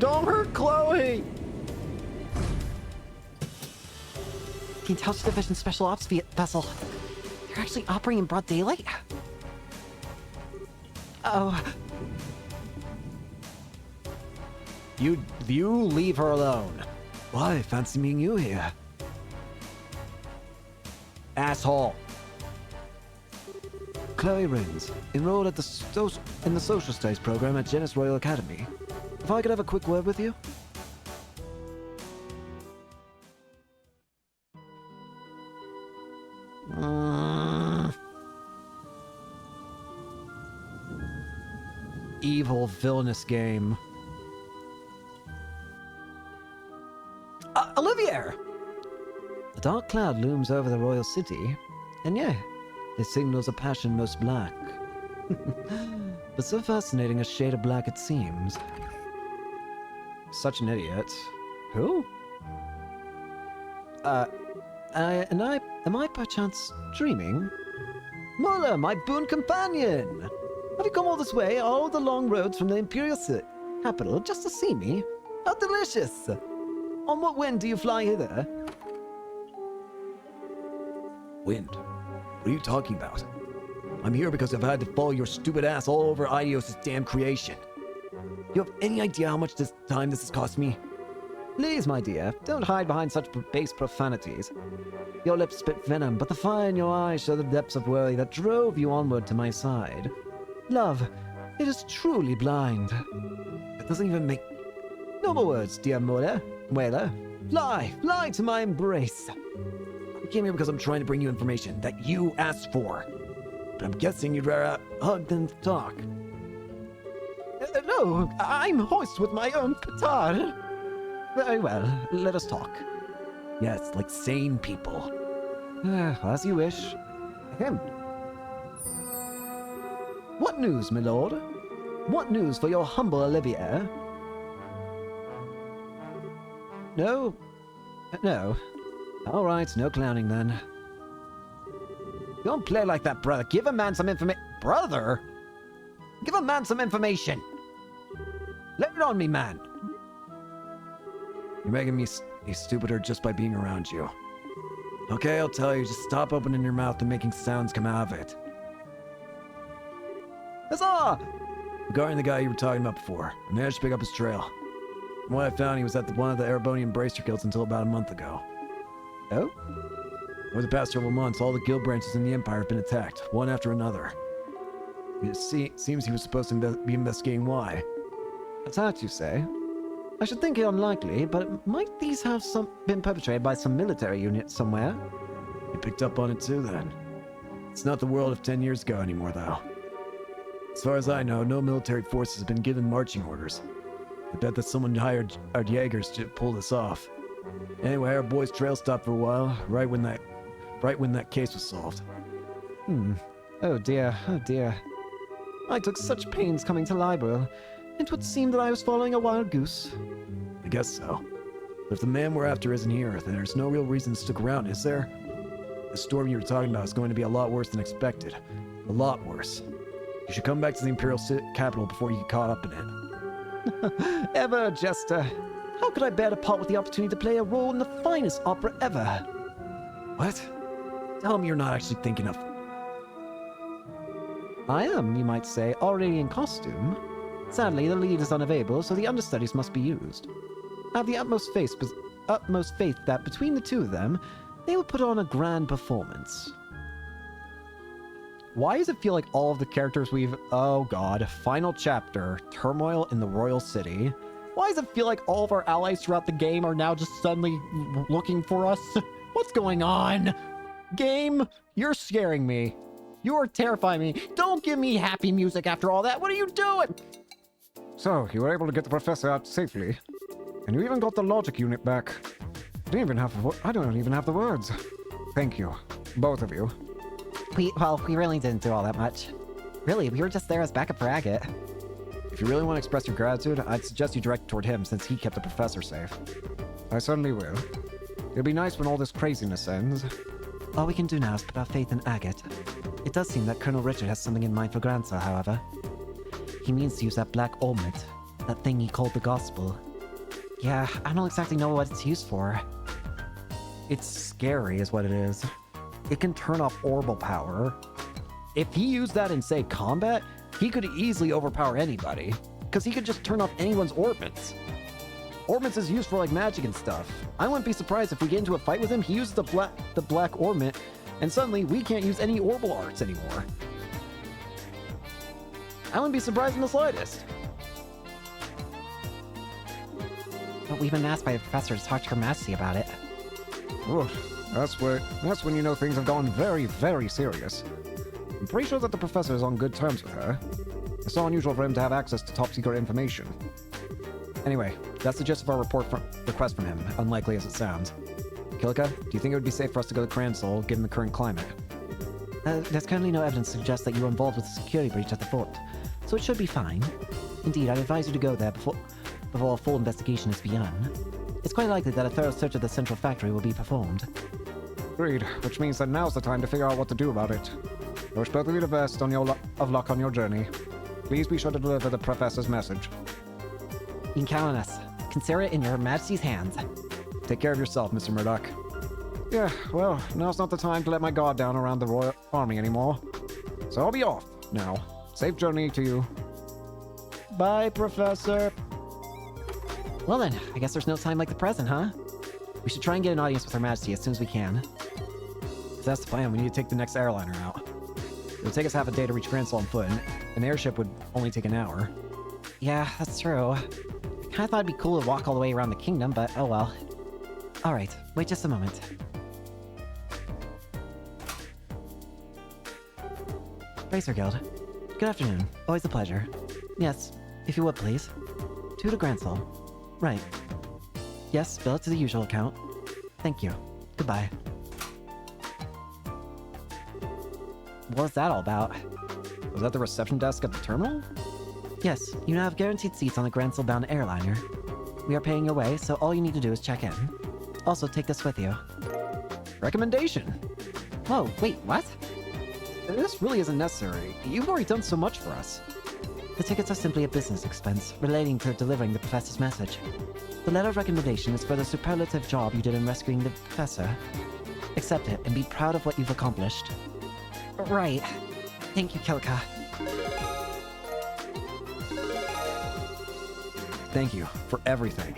Don't hurt Chloe. The Intelligence Division Special Ops vessel. They're actually operating in broad daylight? Oh. You leave her alone. Why? Fancy meeting you here. Asshole. Chloe Rins, enrolled at in the Social Studies program at Genis Royal Academy. If I could have a quick word with you? Evil, villainous game. Olivier! A dark cloud looms over the royal city, and yeah, it signals a passion most black. But so fascinating a shade of black it seems. Such an idiot. Who? Am I perchance dreaming? Mola, my boon companion! Have you come all this way, all the long roads from the Imperial capital, just to see me? How delicious! On what wind do you fly hither? Wind? What are you talking about? I'm here because I've had to follow your stupid ass all over Idios' damn creation. You have any idea how much time this has cost me? Please, my dear, don't hide behind such base profanities. Your lips spit venom, but the fire in your eyes show the depths of worry that drove you onward to my side. Love, it is truly blind. It doesn't even make... No more words, dear Mola. Whaler, fly to my embrace. I came here because I'm trying to bring you information that you asked for. But I'm guessing you'd rather hug than talk. Oh, I'm hoist with my own petard. Very well, let us talk. Yes, like sane people. As you wish. Ahem. What news, my lord? What news for your humble Olivier? No? No. All right, no clowning then. Don't play like that, brother. Give a man some information. Brother? Give a man some information. Lay it on me, man. You're making me stupider just by being around you. Okay, I'll tell you, just stop opening your mouth and making sounds come out of it. Huzzah! Regarding the guy you were talking about before, I managed to pick up his trail. From what I found, he was at one of the Erebonian Bracer Guilds until about a month ago. Oh? Over the past several months, all the guild branches in the Empire have been attacked, one after another. It seems he was supposed to be investigating why. Attacked, you say? I should think it unlikely, but might these have been perpetrated by some military unit somewhere? You picked up on it too, then. It's not the world of 10 years ago anymore, though. As far as I know, no military forces have been given marching orders. I bet that someone hired our Jaegers to pull this off. Anyway, our boy's trail stopped for a while, right when that case was solved. Oh dear, oh dear. I took such pains coming to Libro. It would seem that I was following a wild goose. I guess so. But if the man we're after isn't here, then there's no real reason to stick around, is there? The storm you were talking about is going to be a lot worse than expected. A lot worse. You should come back to the Imperial capital before you get caught up in it. Ever a jester. How could I bear to part with the opportunity to play a role in the finest opera ever? What? Tell him you're not actually thinking of... I am, you might say, already in costume. Sadly, the lead is unavailable, so the understudies must be used. I have the utmost faith that between the two of them, they will put on a grand performance. Why does it feel like all of the characters we've... Oh god, final chapter, turmoil in the royal city. Why does it feel like all of our allies throughout the game are now just suddenly looking for us? What's going on? Game, you're scaring me. You are terrifying me. Don't give me happy music after all that. What are you doing? So, you were able to get the professor out safely. And you even got the logic unit back. I don't even have the words. Thank you. Both of you. We really didn't do all that much. Really, we were just there as backup for Agate. If you really want to express your gratitude, I'd suggest you direct it toward him since he kept the professor safe. I certainly will. It'll be nice when all this craziness ends. All we can do now is put our faith in Agate. It does seem that Colonel Richard has something in mind for Grancer, however. He means to use that black ornament, that thing he called the Gospel. Yeah, I don't exactly know what it's used for. It's scary is what it is. It can turn off orbital power. If he used that in, say, combat, he could easily overpower anybody. Because he could just turn off anyone's orbits. Orbits is used for, like, magic and stuff. I wouldn't be surprised if we get into a fight with him, he uses the black ornament, and suddenly we can't use any orbital arts anymore. I wouldn't be surprised in the slightest. But we've been asked by the professor to talk to Her Majesty about it. Oh, that's when you know things have gone very, very serious. I'm pretty sure that the professor is on good terms with her. It's so unusual for him to have access to top-secret information. Anyway, that's the gist of our request from him, unlikely as it sounds. Kilika, do you think it would be safe for us to go to Kransol, given the current climate? There's currently no evidence to suggest that you were involved with the security breach at the fort, so it should be fine. Indeed, I'd advise you to go there before a full investigation is begun. It's quite likely that a thorough search of the central factory will be performed. Agreed, which means that now's the time to figure out what to do about it. I wish both of you the best of luck on your journey. Please be sure to deliver the professor's message. You can count on us. Consider it in Her Majesty's hands. Take care of yourself, Mr. Murdoch. Yeah, well, now's not the time to let my guard down around the royal army anymore. So I'll be off now. Safe journey to you. Bye, Professor. Well then, I guess there's no time like the present, huh? We should try and get an audience with Her Majesty as soon as we can. If that's the plan, we need to take the next airliner out. It would take us half a day to reach Kransol on foot, and an airship would only take an hour. Yeah, that's true. I kinda thought it'd be cool to walk all the way around the kingdom, but oh well. Alright, wait just a moment. Bracer Guild. Good afternoon. Always a pleasure. Yes, If you would, please. To the Gransel. Right. Yes, bill it to the usual account. Thank you. Goodbye. What was that all about? Was that the reception desk at the terminal? Yes, you now have guaranteed seats on the Gransel-bound airliner. We are paying your way, so all you need to do is check in. Also, take this with you. Recommendation. Whoa, wait, what? This really isn't necessary. You've already done so much for us. The tickets are simply a business expense relating to delivering the professor's message. The letter of recommendation is for the superlative job you did in rescuing the professor. Accept it and be proud of what you've accomplished. Right. Thank you, Kilka. Thank you for everything.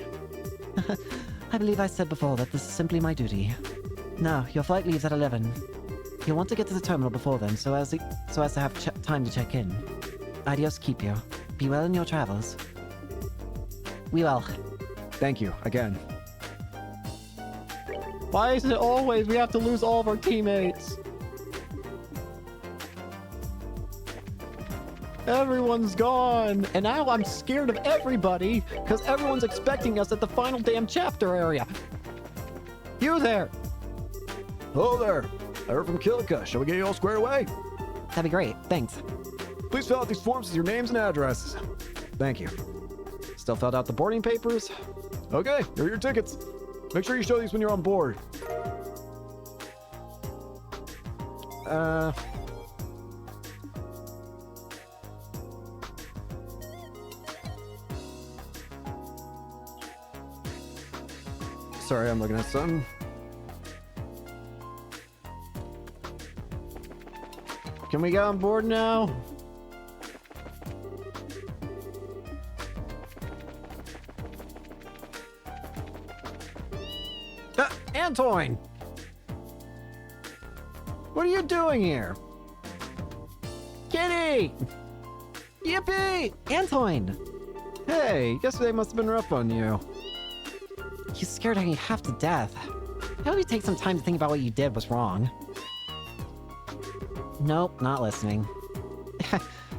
I believe I said before that this is simply my duty. Now, your flight leaves at 11. You'll want to get to the terminal before then, so as to have time to check in. Adios, Scipio. Be well in your travels. We will. Thank you again. Why is it always we have to lose all of our teammates? Everyone's gone, and now I'm scared of everybody because everyone's expecting us at the final damn chapter area. You there? Hello there. I heard from Kilika. Shall we get you all squared away? That'd be great. Thanks. Please fill out these forms with your names and addresses. Thank you. Still filled out the boarding papers? Okay, here are your tickets. Make sure you show these when you're on board. Sorry, I'm looking at something. Can we get on board now? Antoine! What are you doing here? Kitty! Yippee! Antoine! Hey, yesterday must have been rough on you. You scared me half to death. I hope you take some time to think about what you did was wrong. Nope, not listening.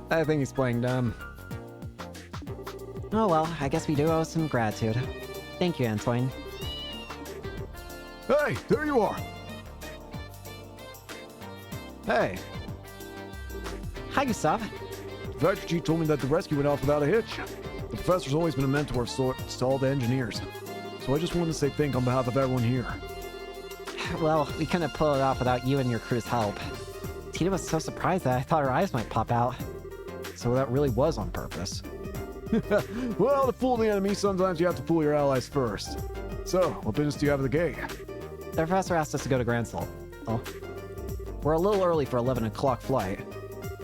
I think he's playing dumb. Oh well, I guess we do owe some gratitude. Thank you, Antoine. Hey, there you are. Hey, Hi, Gustav. The factory chief told me that the rescue went off without a hitch. The professor's always been a mentor of sorts to all the engineers. So I just wanted to say thank on behalf of everyone here. Well, we couldn't have pulled it off without you and your crew's help. Tina was so surprised that I thought her eyes might pop out. so that really was on purpose. Well, to fool the enemy, sometimes you have to fool your allies first. So, what business do you have at the gate? The professor asked us to go to Gransel. Oh. We're a little early for 11 o'clock flight.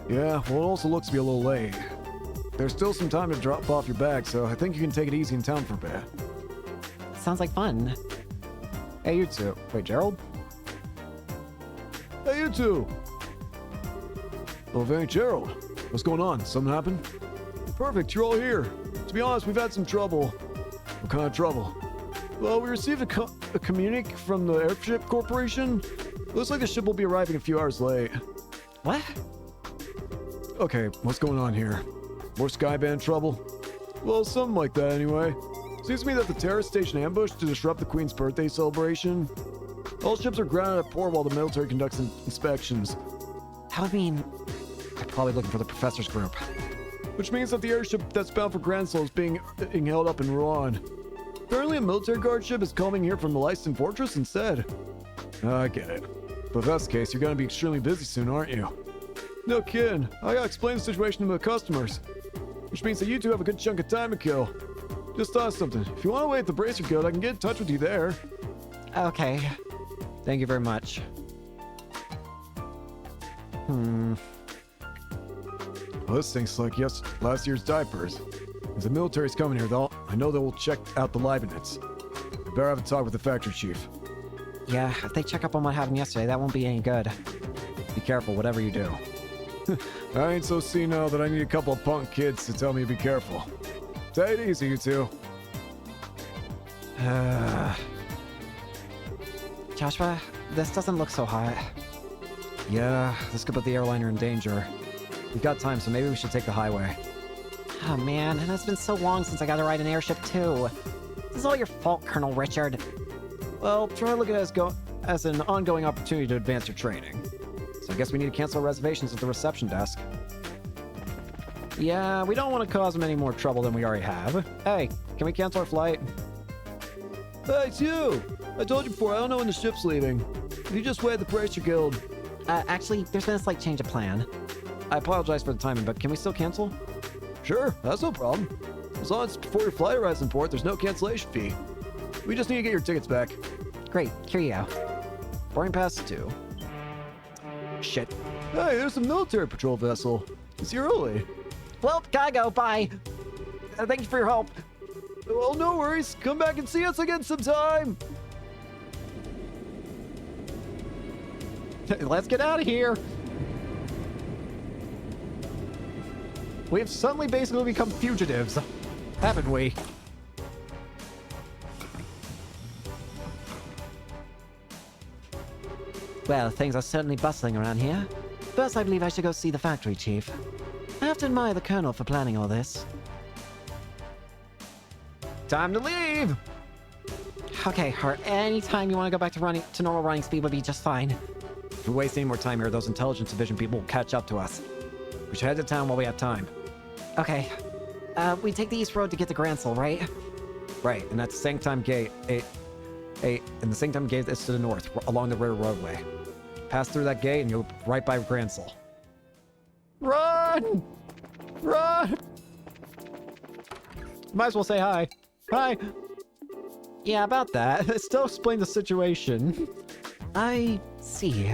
Yeah, well, it also looks to be a little late. There's still some time to drop off your bag, so I think you can take it easy in town for a bit. Sounds like fun. Hey, you two. Wait, Gerald? Hey, you two! Oh, hey, Gerald. What's going on? Something happened? Perfect, you're all here. To be honest, we've had some trouble. What kind of trouble? Well, we received a communique from the Airship Corporation. Looks like the ship will be arriving a few hours late. What? Okay, what's going on here? More Skyband trouble? Well, something like that anyway. Seems to me that the terrorist station ambushed to disrupt the Queen's birthday celebration. All ships are grounded at port while the military conducts inspections. That would mean... They're probably looking for the professor's group. Which means that the airship that's bound for Gransel is being held up in Rouen. Apparently a military guard ship is coming here from the Lyston Fortress instead. I get it. But if that's the case, you're gonna be extremely busy soon, aren't you? No kidding. I gotta explain the situation to the customers. Which means that you two have a good chunk of time to kill. Just thought of something. If you want to wait at the Bracer Guild, I can get in touch with you there. Okay. Thank you very much. Well, this thing's like last year's diapers. If the military's coming here, I know they will check out the Leibniz. I better have a talk with the factory chief. Yeah, if they check up on what happened yesterday, that won't be any good. Be careful, whatever you do. I ain't so senile that I need a couple of punk kids to tell me to be careful. Take it easy, you two. Joshua, this doesn't look so hot. Yeah, this could put the airliner in danger. We've got time, so maybe we should take the highway. Oh man, and it's been so long since I got to ride an airship too. This is all your fault, Colonel Richard. Well, try to look at it as an ongoing opportunity to advance your training. So I guess we need to cancel reservations at the reception desk. Yeah, we don't want to cause them any more trouble than we already have. Hey, can we cancel our flight? Hey, it's you! I told you before, I don't know when the ship's leaving. You just wait at the Bracer Guild. Actually, there's been a slight change of plan. I apologize for the timing, but can we still cancel? Sure, that's no problem. As long as before your flight arrives in port, there's no cancellation fee. We just need to get your tickets back. Great, here you go. Boarding pass 2. Shit. Hey, there's a military patrol vessel. It's here early. Well, gotta go, bye. Thank you for your help. Well, no worries. Come back and see us again sometime. Let's get out of here. We have suddenly basically become fugitives, haven't we? Well, things are certainly bustling around here. First, I believe I should go see the factory chief. I have to admire the colonel for planning all this. Time to leave. Okay, Hart, anytime you want to go back to normal running speed would be just fine. If we waste any more time here, those intelligence division people will catch up to us. We should head to town while we have time. Okay. We take the east road to get to Gransel, right? Right, and that's Sanctum Gate. And the Sanctum Gate is to the north, along the rear roadway. Pass through that gate and you'll be right by Gransel. Run! Run! Might as well say hi. Hi! Yeah, about that. Still explain the situation. I see.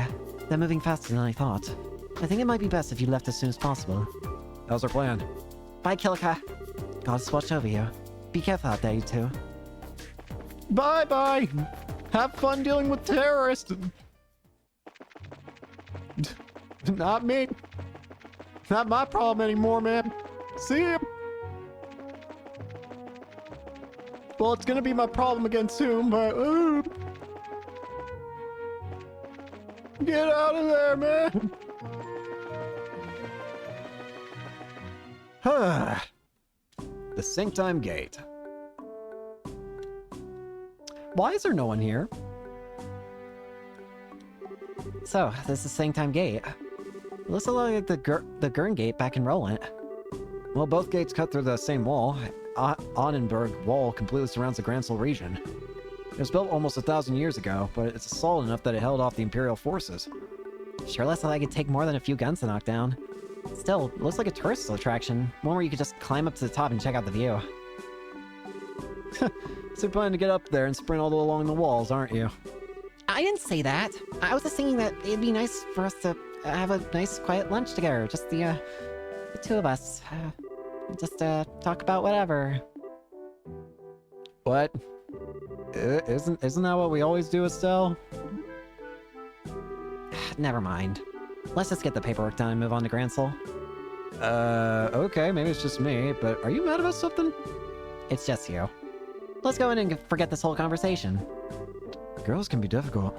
They're moving faster than I thought. I think it might be best if you left as soon as possible. That was our plan. Bye, Kilika. Gods watch over you. Be careful out there, you two. Bye-bye! Have fun dealing with terrorists! Not me. Not my problem anymore, man. See ya! Well, it's gonna be my problem again soon, but... Get out of there, man! The Sanctum Gate. Why is there no one here? So, this is Sanctum Gate. Looks a lot like the Gurn Gate back in Roland. Well, both gates cut through the same wall. Annenberg Wall completely surrounds the Gransel region. It was built almost 1,000 years ago, but it's solid enough that it held off the Imperial forces. Sure looks like it'd take more than a few guns to knock down. Still, looks like a tourist attraction. One where you could just climb up to the top and check out the view. So you're planning to get up there and sprint all along the walls, aren't you? I didn't say that. I was just thinking that it'd be nice for us to have a nice quiet lunch together. Just the two of us. Just talk about whatever. What? Isn't that what we always do, Estelle? Never mind. Let's just get the paperwork done and move on to Gransel. Okay, maybe it's just me, but are you mad about something? It's just you. Let's go in and forget this whole conversation. Girls can be difficult.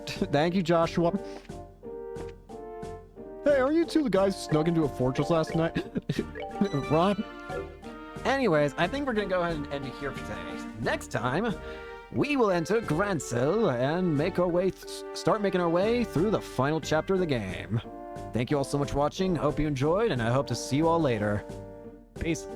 Thank you, Joshua. Hey, are you two the guys who snuck into a fortress last night? Ron? Anyways, I think we're gonna go ahead and end it here for today. Next time, we will enter Gransel and make our way start making our way through the final chapter of the game. Thank you all so much for watching. Hope you enjoyed, and I hope to see you all later. Peace.